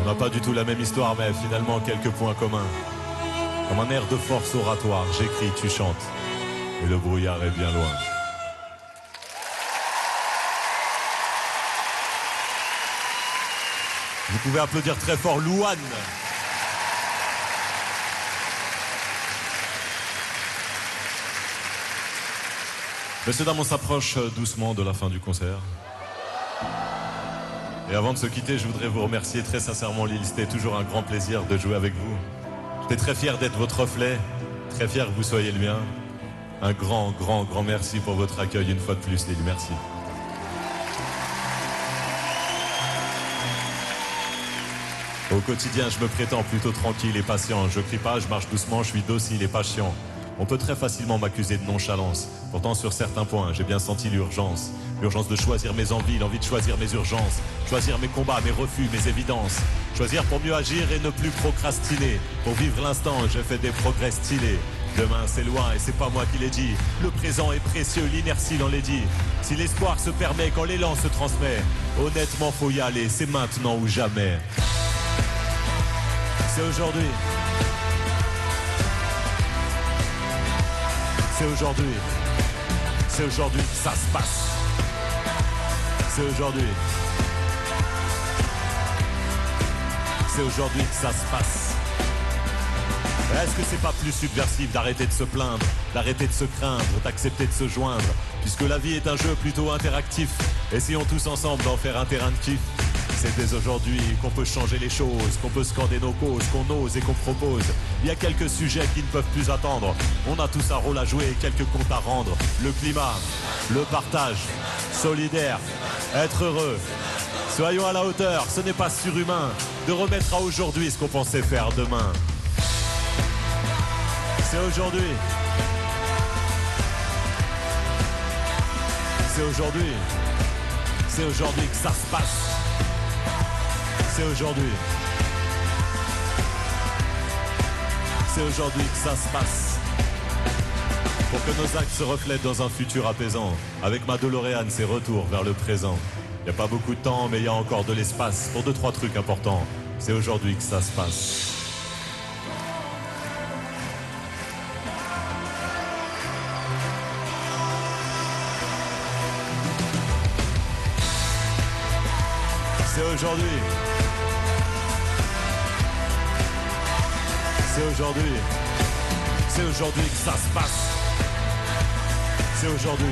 A: On n'a pas du tout la même histoire, mais finalement quelques points communs. Comme un air de force oratoire, j'écris, tu chantes. Et le brouillard est bien loin. Vous pouvez applaudir très fort Louane. Messieurs, dames, on s'approche doucement de la fin du concert. Et avant de se quitter, je voudrais vous remercier très sincèrement, Lille. C'était toujours un grand plaisir de jouer avec vous. J'étais très fier d'être votre reflet, très fier que vous soyez le mien. Un grand, grand, grand merci pour votre accueil une fois de plus, Lille. Merci. Au quotidien, je me prétends plutôt tranquille et patient. Je crie pas, je marche doucement, je suis docile et patient. On peut très facilement m'accuser de nonchalance. Pourtant, sur certains points, j'ai bien senti l'urgence. L'urgence de choisir mes envies, l'envie de choisir mes urgences. Choisir mes combats, mes refus, mes évidences. Choisir pour mieux agir et ne plus procrastiner. Pour vivre l'instant, j'ai fait des progrès stylés. Demain, c'est loin et c'est pas moi qui l'ai dit. Le présent est précieux, l'inertie l'en l'est dit. Si l'espoir se permet, quand l'élan se transmet, honnêtement, faut y aller, c'est maintenant ou jamais. C'est aujourd'hui. C'est aujourd'hui. C'est aujourd'hui que ça se passe. C'est aujourd'hui. C'est aujourd'hui que ça se passe. Est-ce que c'est pas plus subversif d'arrêter de se plaindre, d'arrêter de se craindre, d'accepter de se joindre, puisque la vie est un jeu plutôt interactif. Essayons tous ensemble d'en faire un terrain de kiff. C'est dès aujourd'hui qu'on peut changer les choses, qu'on peut scander nos causes, qu'on ose et qu'on propose. Il y a quelques sujets qui ne peuvent plus attendre. On a tous un rôle à jouer et quelques comptes à rendre. Le climat, le partage, solidaire, être heureux. Soyons à la hauteur, ce n'est pas surhumain de remettre à aujourd'hui ce qu'on pensait faire demain. C'est aujourd'hui. C'est aujourd'hui. C'est aujourd'hui que ça se passe. C'est aujourd'hui. C'est aujourd'hui que ça se passe. Pour que nos actes se reflètent dans un futur apaisant. Avec ma DeLorean, c'est retour vers le présent. Il n'y a pas beaucoup de temps, mais il y a encore de l'espace pour 2-3 trucs importants. C'est aujourd'hui que ça se passe. C'est aujourd'hui. C'est aujourd'hui. C'est aujourd'hui que ça se passe. C'est aujourd'hui.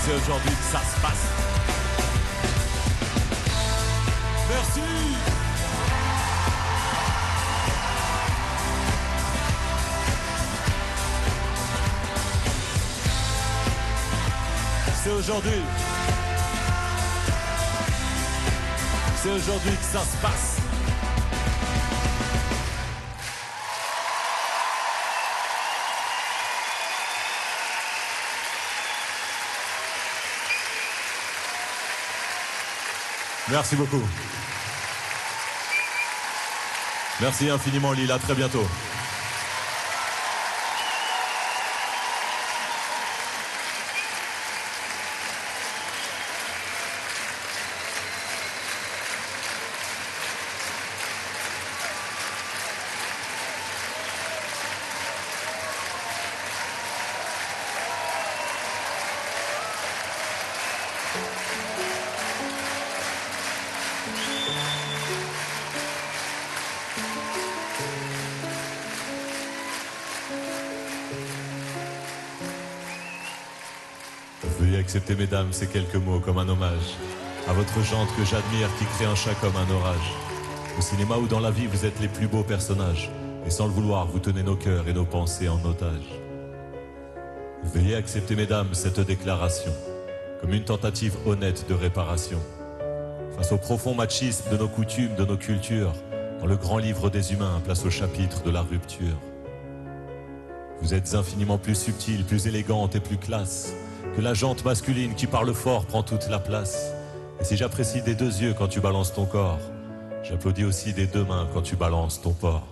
A: C'est aujourd'hui que ça se passe. Merci. C'est aujourd'hui. C'est aujourd'hui que ça se passe. Merci beaucoup. Merci infiniment Lille, à très bientôt. Veuillez accepter, mesdames, ces quelques mots comme un hommage à votre jante que j'admire, qui crée en chaque homme un orage. Au cinéma ou dans la vie, vous êtes les plus beaux personnages, et sans le vouloir, vous tenez nos cœurs et nos pensées en otage. Veuillez accepter, mesdames, cette déclaration comme une tentative honnête de réparation face au profond machisme de nos coutumes, de nos cultures, dans le grand livre des humains, place au chapitre de la rupture. Vous êtes infiniment plus subtile, plus élégante et plus classe que la jante masculine qui parle fort prend toute la place. Et si j'apprécie des deux yeux quand tu balances ton corps, j'applaudis aussi des deux mains quand tu balances ton porc.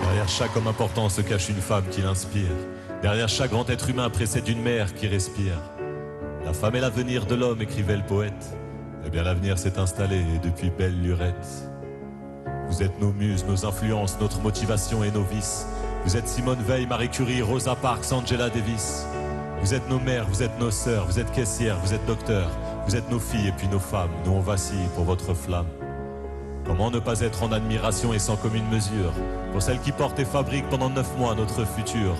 A: Derrière chaque homme important se cache une femme qui l'inspire. Derrière chaque grand être humain précède une mère qui respire. La femme est l'avenir de l'homme, écrivait le poète. Eh bien l'avenir s'est installé et depuis belle lurette. Vous êtes nos muses, nos influences, notre motivation et nos vices. Vous êtes Simone Veil, Marie Curie, Rosa Parks, Angela Davis. Vous êtes nos mères, vous êtes nos sœurs, vous êtes caissières, vous êtes docteurs. Vous êtes nos filles et puis nos femmes, nous on vacille pour votre flamme. Comment ne pas être en admiration et sans commune mesure pour celles qui portent et fabriquent pendant 9 mois notre futur,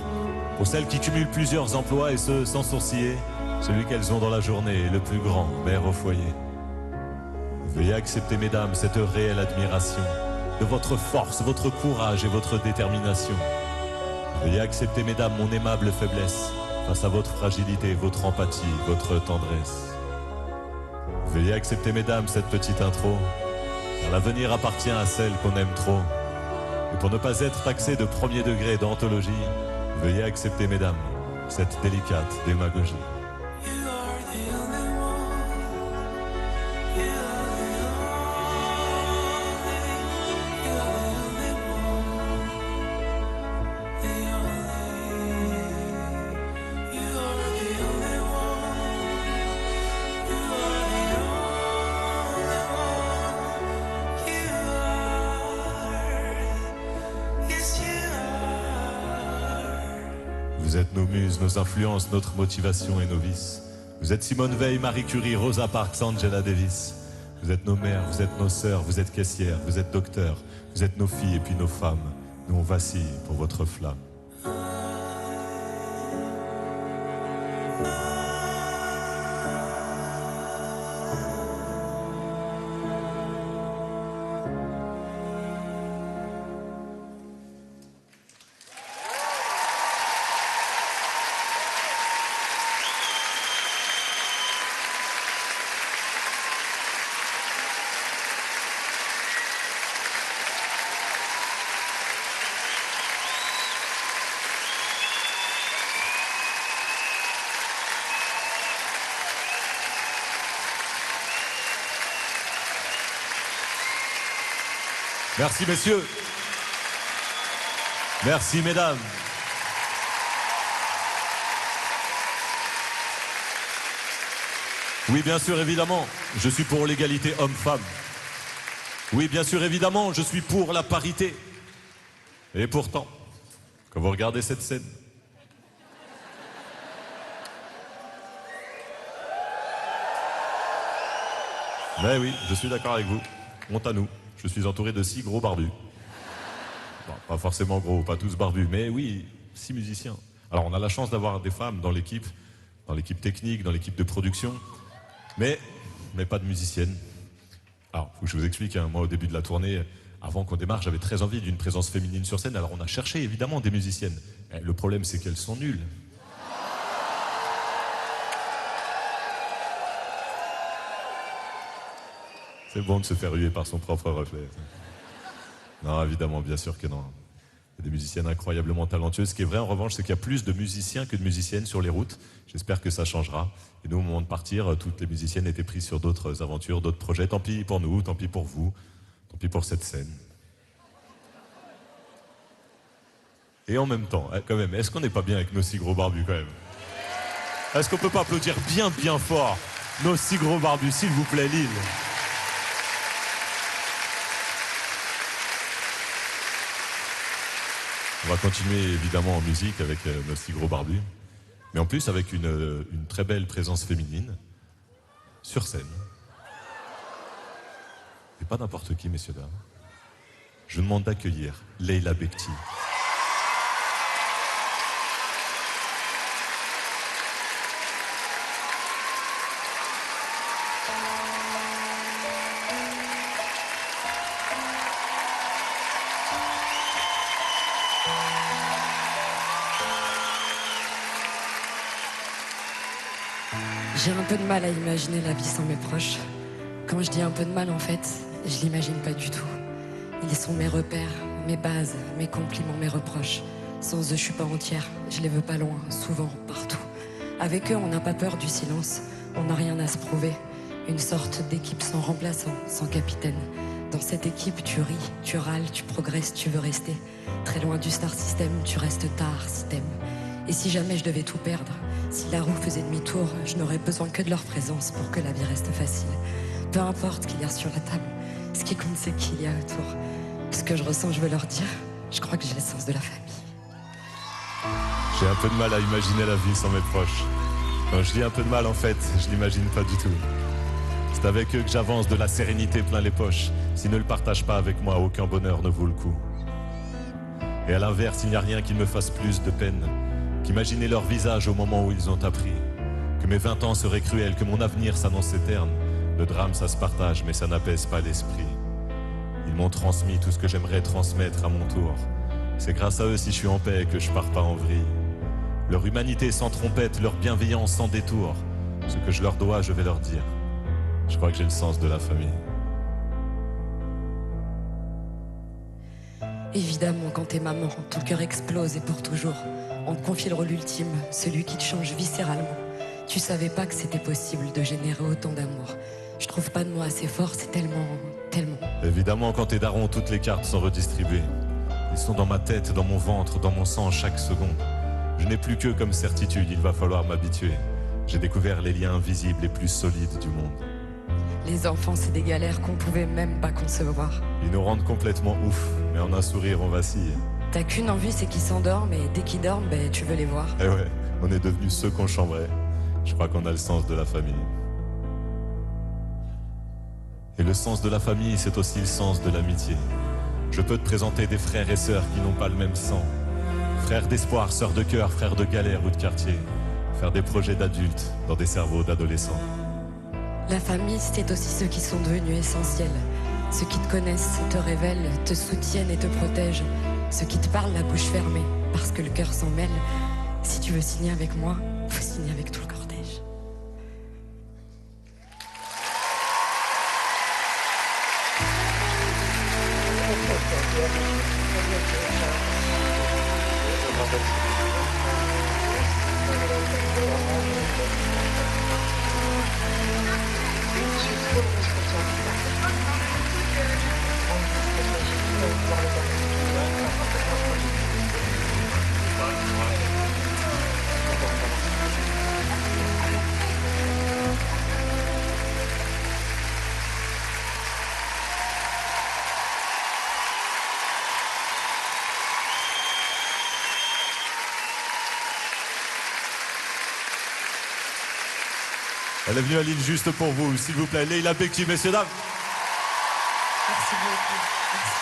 A: pour celles qui cumulent plusieurs emplois et ce sans sourciller, celui qu'elles ont dans la journée est le plus grand, mère au foyer. Veuillez accepter, mesdames, cette réelle admiration de votre force, votre courage et votre détermination. Veuillez accepter, mesdames, mon aimable faiblesse face à votre fragilité, votre empathie, votre tendresse. Veuillez accepter, mesdames, cette petite intro, car l'avenir appartient à celle qu'on aime trop. Et pour ne pas être taxé de premier degré d'anthologie, veuillez accepter, mesdames, cette délicate démagogie. Vous êtes nos muses, nos influences, notre motivation et nos vices. Vous êtes Simone Veil, Marie Curie, Rosa Parks, Angela Davis. Vous êtes nos mères, vous êtes nos sœurs, vous êtes caissières, vous êtes docteurs, vous êtes nos filles et puis nos femmes. Nous on vacille pour votre flamme. Merci messieurs. Merci mesdames. Oui, bien sûr, évidemment, je suis pour l'égalité homme-femme. Oui, bien sûr, évidemment, je suis pour la parité. Et pourtant, quand vous regardez cette scène, mais oui, je suis d'accord avec vous. Honte à nous. Je suis entouré de 6 gros barbus. Bon, pas forcément gros, pas tous barbus, mais oui, 6 musiciens. Alors on a la chance d'avoir des femmes dans l'équipe technique, dans l'équipe de production, mais pas de musiciennes. Alors, faut que je vous explique, hein, moi au début de la tournée, avant qu'on démarre, j'avais très envie d'une présence féminine sur scène, alors on a cherché évidemment des musiciennes. Le problème c'est qu'elles sont nulles. C'est bon de se faire huer par son propre reflet. Non, évidemment, bien sûr que non. Il y a des musiciennes incroyablement talentueuses. Ce qui est vrai, en revanche, c'est qu'il y a plus de musiciens que de musiciennes sur les routes. J'espère que ça changera. Et nous, au moment de partir, toutes les musiciennes étaient prises sur d'autres aventures, d'autres projets. Tant pis pour nous, tant pis pour vous, tant pis pour cette scène. Et en même temps, quand même, est-ce qu'on n'est pas bien avec nos 6 gros barbus, quand même? Est-ce qu'on peut pas applaudir bien, bien fort nos 6 gros barbus, s'il vous plaît, Lille? On va continuer évidemment en musique avec nos 6 gros barbus, mais en plus avec une très belle présence féminine sur scène. Et pas n'importe qui, messieurs, dames. Je vous demande d'accueillir Leila Bekti.
H: J'ai un peu de mal à imaginer la vie sans mes proches. Quand je dis un peu de mal, en fait, je l'imagine pas du tout. Ils sont mes repères, mes bases, mes compliments, mes reproches. Sans eux, je suis pas entière, je les veux pas loin, souvent, partout. Avec eux, on n'a pas peur du silence, on n'a rien à se prouver. Une sorte d'équipe sans remplaçant, sans capitaine. Dans cette équipe, tu ris, tu râles, tu progresses, tu veux rester. Très loin du star system, tu restes tard si t'aimes. Et si jamais je devais tout perdre, si la roue faisait demi-tour, je n'aurais besoin que de leur présence pour que la vie reste facile. Peu importe qu'il y a sur la table, ce qui compte c'est qu'il y a autour. Ce que je ressens, je veux leur dire, je crois que j'ai le sens de la famille.
A: J'ai un peu de mal à imaginer la vie sans mes proches. Quand je dis un peu de mal, en fait, je l'imagine pas du tout. C'est avec eux que j'avance de la sérénité plein les poches. S'ils ne le partagent pas avec moi, aucun bonheur ne vaut le coup. Et à l'inverse, il n'y a rien qui me fasse plus de peine qu'imaginer leur visage au moment où ils ont appris que mes 20 ans seraient cruels, que mon avenir s'annonçait terne. Le drame, ça se partage, mais ça n'apaise pas l'esprit. Ils m'ont transmis tout ce que j'aimerais transmettre à mon tour. C'est grâce à eux si je suis en paix que je pars pas en vrille. Leur humanité sans trompette, leur bienveillance sans détour. Ce que je leur dois, je vais leur dire. Je crois que j'ai le sens de la famille.
H: Évidemment, quand t'es maman, ton cœur explose et pour toujours. On te confie le rôle ultime, celui qui te change viscéralement. Tu savais pas que c'était possible de générer autant d'amour. Je trouve pas de mots assez forts, c'est tellement...
A: Évidemment, quand t'es daron, toutes les cartes sont redistribuées. Ils sont dans ma tête, dans mon ventre, dans mon sang chaque seconde. Je n'ai plus qu'eux comme certitude, il va falloir m'habituer. J'ai découvert les liens invisibles les plus solides du monde.
H: Les enfants, c'est des galères qu'on pouvait même pas concevoir.
A: Ils nous rendent complètement ouf, mais en un sourire, on vacille.
H: T'as qu'une envie, c'est qu'ils s'endorment, et dès qu'ils dorment, tu veux les voir.
A: Eh ouais, on est devenus ceux qu'on chambrait. Je crois qu'on a le sens de la famille. Et le sens de la famille, c'est aussi le sens de l'amitié. Je peux te présenter des frères et sœurs qui n'ont pas le même sang. Frères d'espoir, sœurs de cœur, frères de galère ou de quartier. Faire des projets d'adultes dans des cerveaux d'adolescents.
H: La famille, c'est aussi ceux qui sont devenus essentiels. Ceux qui te connaissent, te révèlent, te soutiennent et te protègent. Ceux qui te parlent la bouche fermée, parce que le cœur s'en mêle. Si tu veux signer avec moi, faut signer avec tout le cortège.
A: Elle est venue à Lille juste pour vous, s'il vous plaît. Leila Bekti, messieurs, dames.
H: Merci beaucoup. Merci.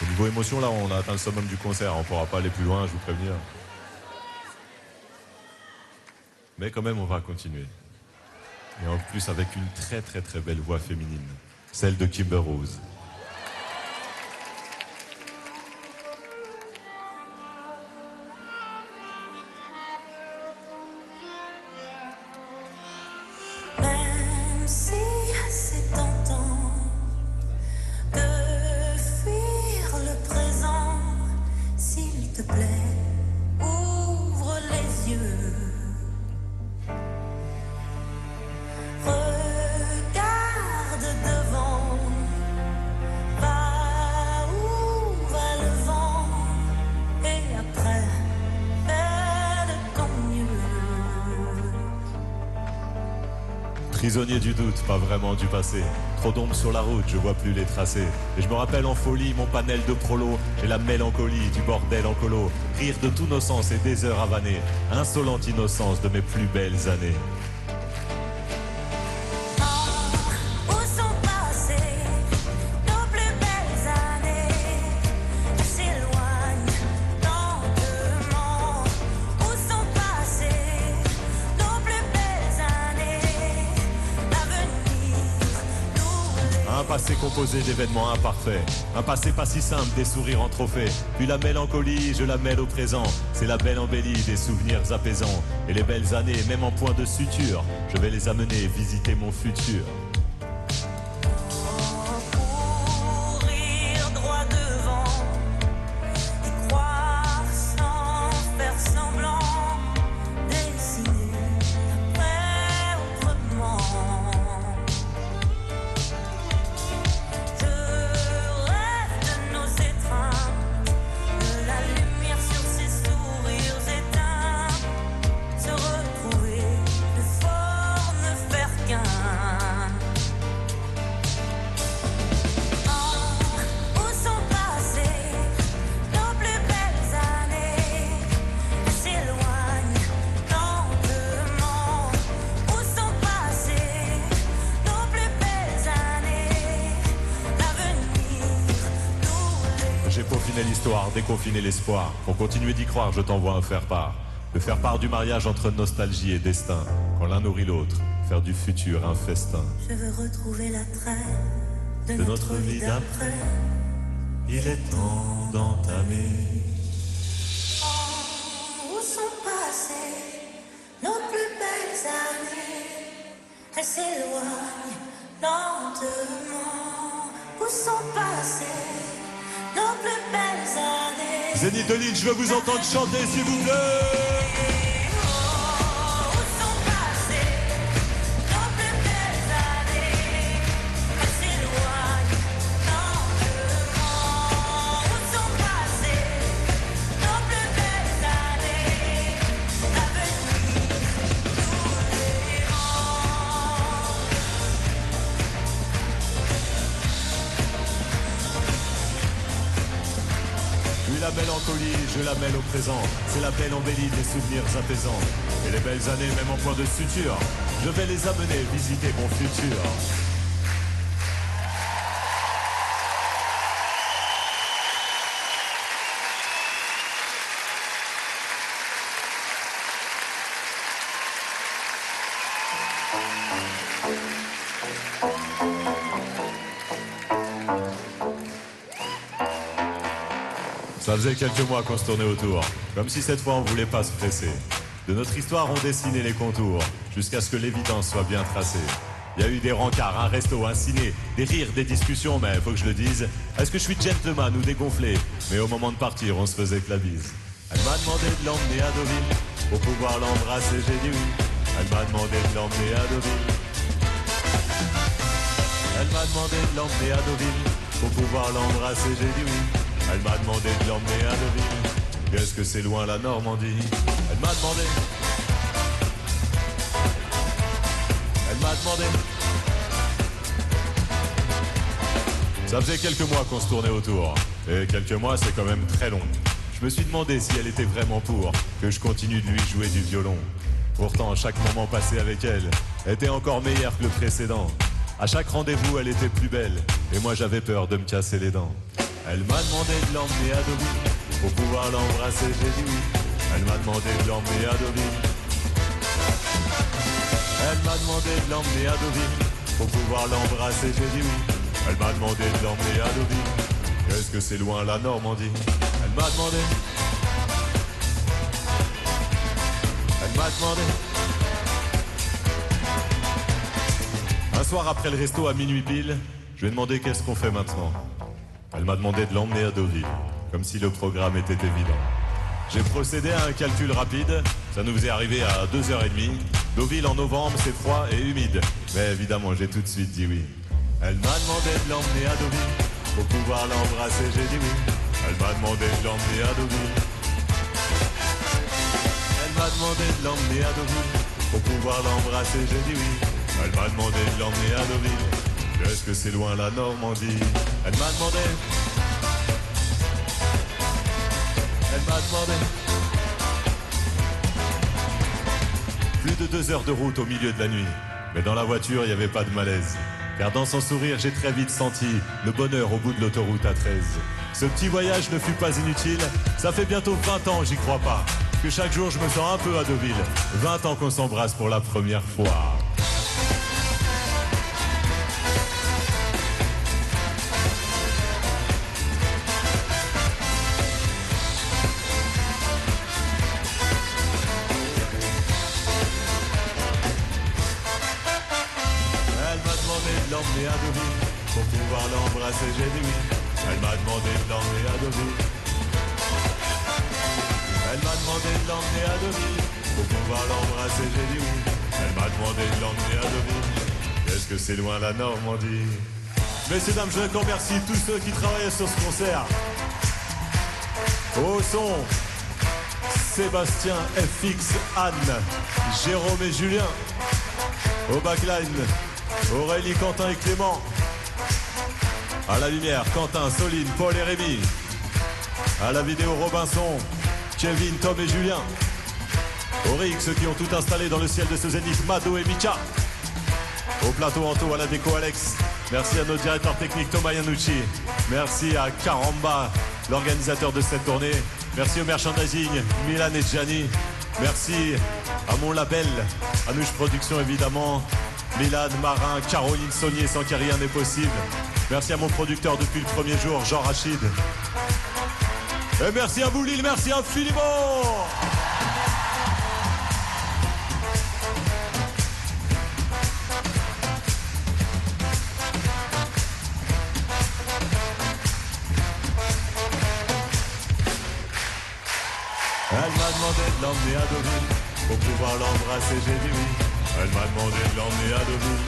A: Au niveau émotion, là, on a atteint le summum du concert. On ne pourra pas aller plus loin, je vous préviens. Mais quand même, on va continuer. Et en plus, avec une très très très belle voix féminine. Celle de Kimber Rose.
F: Même si c'est tentant de fuir le présent, s'il te plaît, ouvre les yeux. Regarde devant, va où va le vent, et après, fais de ton mieux.
A: Prisonnier du doute, pas vraiment du passé. Trop d'ombre sur la route, je vois plus les tracés. Et je me rappelle en folie mon panel de prolo et la mélancolie du bordel en colo. Rire de tous nos sens et des heures avanées. Insolente innocence de mes plus belles années.
F: Où sont passées nos plus belles années? Elles s'éloignent lentement. Où sont passées nos plus belles années? L'avenir nous
A: Un passé composé d'événements imparfaits. Un passé pas si simple, des sourires en trophée. Puis la mélancolie, je la mêle au présent. C'est la belle embellie des souvenirs apaisants. Et les belles années, même en point de suture, je vais les amener visiter mon futur.
F: courir droit devant et croire sans faire semblant, dessiner après autrement. Je rêve de nos étreintes, de la lumière sur ces sourires éteints, se retrouver plus fort, ne faire qu'un. Où sont passées nos plus belles années? Elles s'éloignent lentement. Où sont passées nos plus belles années? L'avenir nous les...
A: J'ai peaufiné l'histoire, déconfiné l'espoir. Pour continuer d'y croire, je t'envoie un faire-part. Le faire-part du mariage entre nostalgie et destin. Quand l'un nourrit l'autre, faire du futur un festin.
F: Je veux retrouver l'attrait
A: De notre vie d'après, il est temps d'entamer.
F: Où sont passées nos plus belles années? Elles s'éloignent lentement. Où sont passées nos plus belles années?
A: Zénith de Lille, je veux vous entendre chanter, s'il vous plaît.
F: Où sont passées nos plus belles années? Elles s'éloignent lentement. Où sont passées nos plus belles années? L'avenir nous les rend.
A: Puis la mélancolie, je la mêle au présent. C'est la belle embellie des souvenirs apaisants. Et les belles années, même en point de suture, je vais les amener visiter mon futur. Ça faisait quelques mois qu'on se tournait autour, comme si cette fois on voulait pas se presser. De notre histoire on dessinait les contours, jusqu'à ce que l'évidence soit bien tracée. Il y a eu des rencarts, un resto, un ciné, des rires, des discussions, mais faut que je le dise. Est-ce que je suis gentleman ou dégonflé? Mais au moment de partir, on se faisait que la bise. Elle m'a demandé de l'emmener à Deauville, pour pouvoir l'embrasser, j'ai dit oui. Elle m'a demandé de l'emmener à Deauville. Elle m'a demandé de l'emmener à Deauville, pour pouvoir l'embrasser, j'ai dit oui. Elle m'a demandé de l'emmener à Deauville. Qu'est-ce que c'est loin la Normandie? Elle m'a demandé. Elle m'a demandé. Ça faisait quelques mois qu'on se tournait autour. Et quelques mois, c'est quand même très long. Je me suis demandé si elle était vraiment pour que je continue de lui jouer du violon. Pourtant, chaque moment passé avec elle était encore meilleur que le précédent. À chaque rendez-vous, elle était plus belle, et moi j'avais peur de me casser les dents. Elle m'a demandé de l'emmener à Deauville, pour pouvoir l'embrasser, j'ai dit oui. Elle m'a demandé de l'emmener à Deauville. Elle m'a demandé de l'emmener à Deauville, pour pouvoir l'embrasser, j'ai dit oui. Elle m'a demandé de l'emmener à Deauville. Qu'est-ce que c'est loin la Normandie? Elle m'a demandé. Elle m'a demandé. Un soir après le resto à minuit pile, je lui ai demandé qu'est-ce qu'on fait maintenant. Elle m'a demandé de l'emmener à Deauville, comme si le programme était évident. J'ai procédé à un calcul rapide, ça nous faisait arriver à 2h30. Deauville en novembre, c'est froid et humide. Mais évidemment, j'ai tout de suite dit oui. Elle m'a demandé de l'emmener à Deauville, pour pouvoir l'embrasser, j'ai dit oui. Elle m'a demandé de l'emmener à Deauville. Elle m'a demandé de l'emmener à Deauville, pour pouvoir l'embrasser, j'ai dit oui. Elle m'a demandé de l'emmener à Deauville. Qu'est-ce que c'est loin la Normandie? Elle m'a demandé. Elle m'a demandé. Plus de 2 heures de route au milieu de la nuit. Mais dans la voiture, il n'y avait pas de malaise. Car dans son sourire, j'ai très vite senti le bonheur au bout de l'autoroute A13. Ce petit voyage ne fut pas inutile. Ça fait bientôt 20 ans, j'y crois pas, que chaque jour je me sens un peu à Deauville. 20 ans qu'on s'embrasse pour la première fois. L'emmener à Deauville, pour pouvoir l'embrasser, j'ai dit oui. Elle m'a demandé de l'emmener à Deauville. Elle m'a demandé de l'emmener à Deauville, pour pouvoir l'embrasser, j'ai dit oui. Elle m'a demandé de l'emmener à Deauville. Qu'est-ce que c'est loin la Normandie? Messieurs, dames, je remercie tous ceux qui travaillaient sur ce concert. Au son, Sébastien, FX, Anne, Jérôme et Julien. Au backline, Aurélie, Quentin et Clément. À la lumière, Quentin, Soline, Paul et Rémi. À la vidéo, Robinson, Kevin, Tom et Julien. Au rig, ceux qui ont tout installé dans le ciel de ce zénith, Mado et Mika. Au plateau Anto, à la déco, Alex. Merci à notre directeur technique, Thomas Yanucci. Merci à Caramba, l'organisateur de cette tournée. Merci au merchandising, Milan et Gianni. Merci à mon label, Anouche Productions évidemment. Milan, Marin, Caroline Saunier, sans qui rien n'est possible. Merci à mon producteur depuis le premier jour, Jean Rachid. Et merci à vous Lille, merci infiniment. Elle m'a demandé de l'emmener à Deauville, pour pouvoir l'embrasser, j'ai dit oui. Elle m'a demandé de l'emmener à Deauville.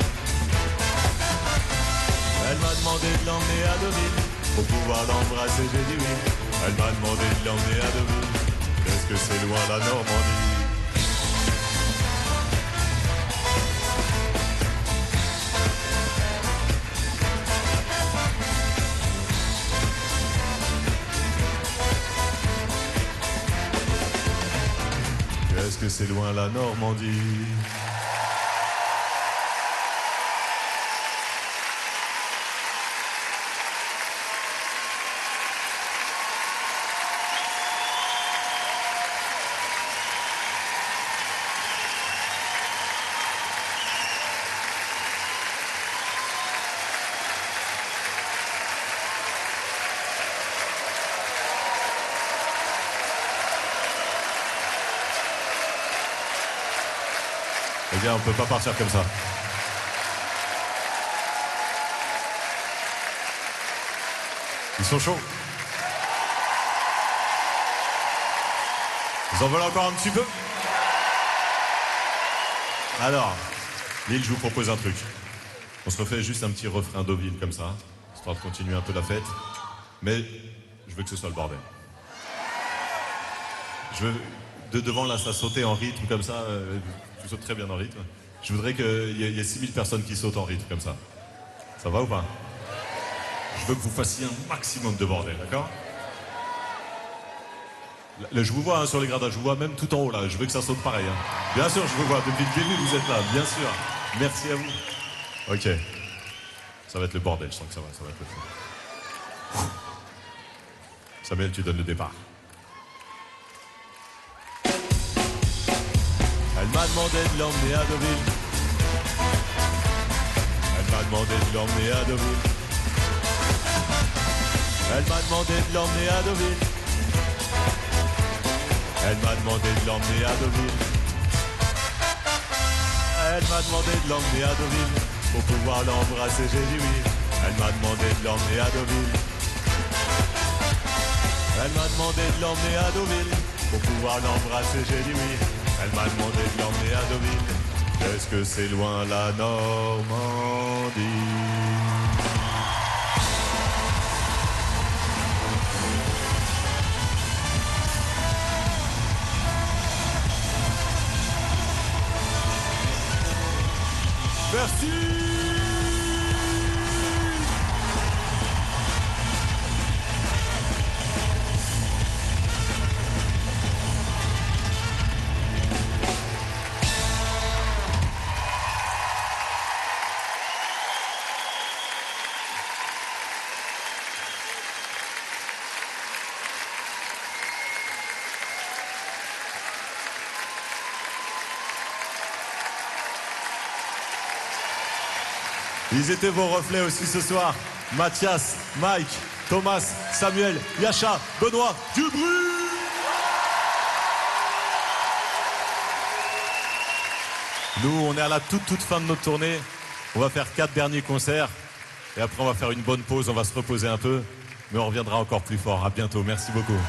A: Elle m'a demandé de l'emmener à Deauville, pour pouvoir l'embrasser, j'ai dit oui. Elle m'a demandé de l'emmener à Deauville. Qu'est-ce que c'est loin la Normandie? Qu'est-ce que c'est loin la Normandie? Eh bien, on peut pas partir comme ça. Ils sont chauds. Vous en voulez encore un petit peu? Alors, Lille, je vous propose un truc. On se refait juste un petit refrain Deauville comme ça, histoire de continuer un peu la fête. Mais je veux que ce soit le bordel. Je veux... devant là, ça sautait en rythme comme ça. Tu sautes très bien en rythme. Je voudrais qu'il y ait 6000 personnes qui sautent en rythme comme ça. Ça va ou pas? Je veux que vous fassiez un maximum de bordel, d'accord? Là, je vous vois hein, sur les gradins, je vous vois même tout en haut là, je veux que ça saute pareil. Hein. Bien sûr, je vous vois, depuis le début vous êtes là, bien sûr. Merci à vous. Ok. Ça va être le bordel, je sens que ça va être le feu. Samuel, tu donnes le départ. Elle m'a demandé de l'emmener à Deauville. Elle m'a demandé de l'emmener à Deauville. Elle m'a demandé de l'emmener à Deauville. Elle m'a demandé de l'emmener à Deauville. Elle m'a demandé de l'emmener à Deauville. Pour pouvoir l'embrasser, j'ai dit oui. Elle m'a demandé de l'emmener à Deauville. Elle m'a demandé de l'emmener à Deauville. Pour pouvoir l'embrasser, j'ai dit oui. Elle m'a demandé de l'emmener à Deauville. Est-ce que c'est loin la Normandie? Merci. Ils étaient vos reflets aussi ce soir. Mathias, Mike, Thomas, Samuel, Yacha, Benoît, Dubru. Nous, on est à la toute fin de notre tournée. On va faire 4 derniers concerts. Et après, on va faire une bonne pause. On va se reposer un peu. Mais on reviendra encore plus fort. À bientôt. Merci beaucoup.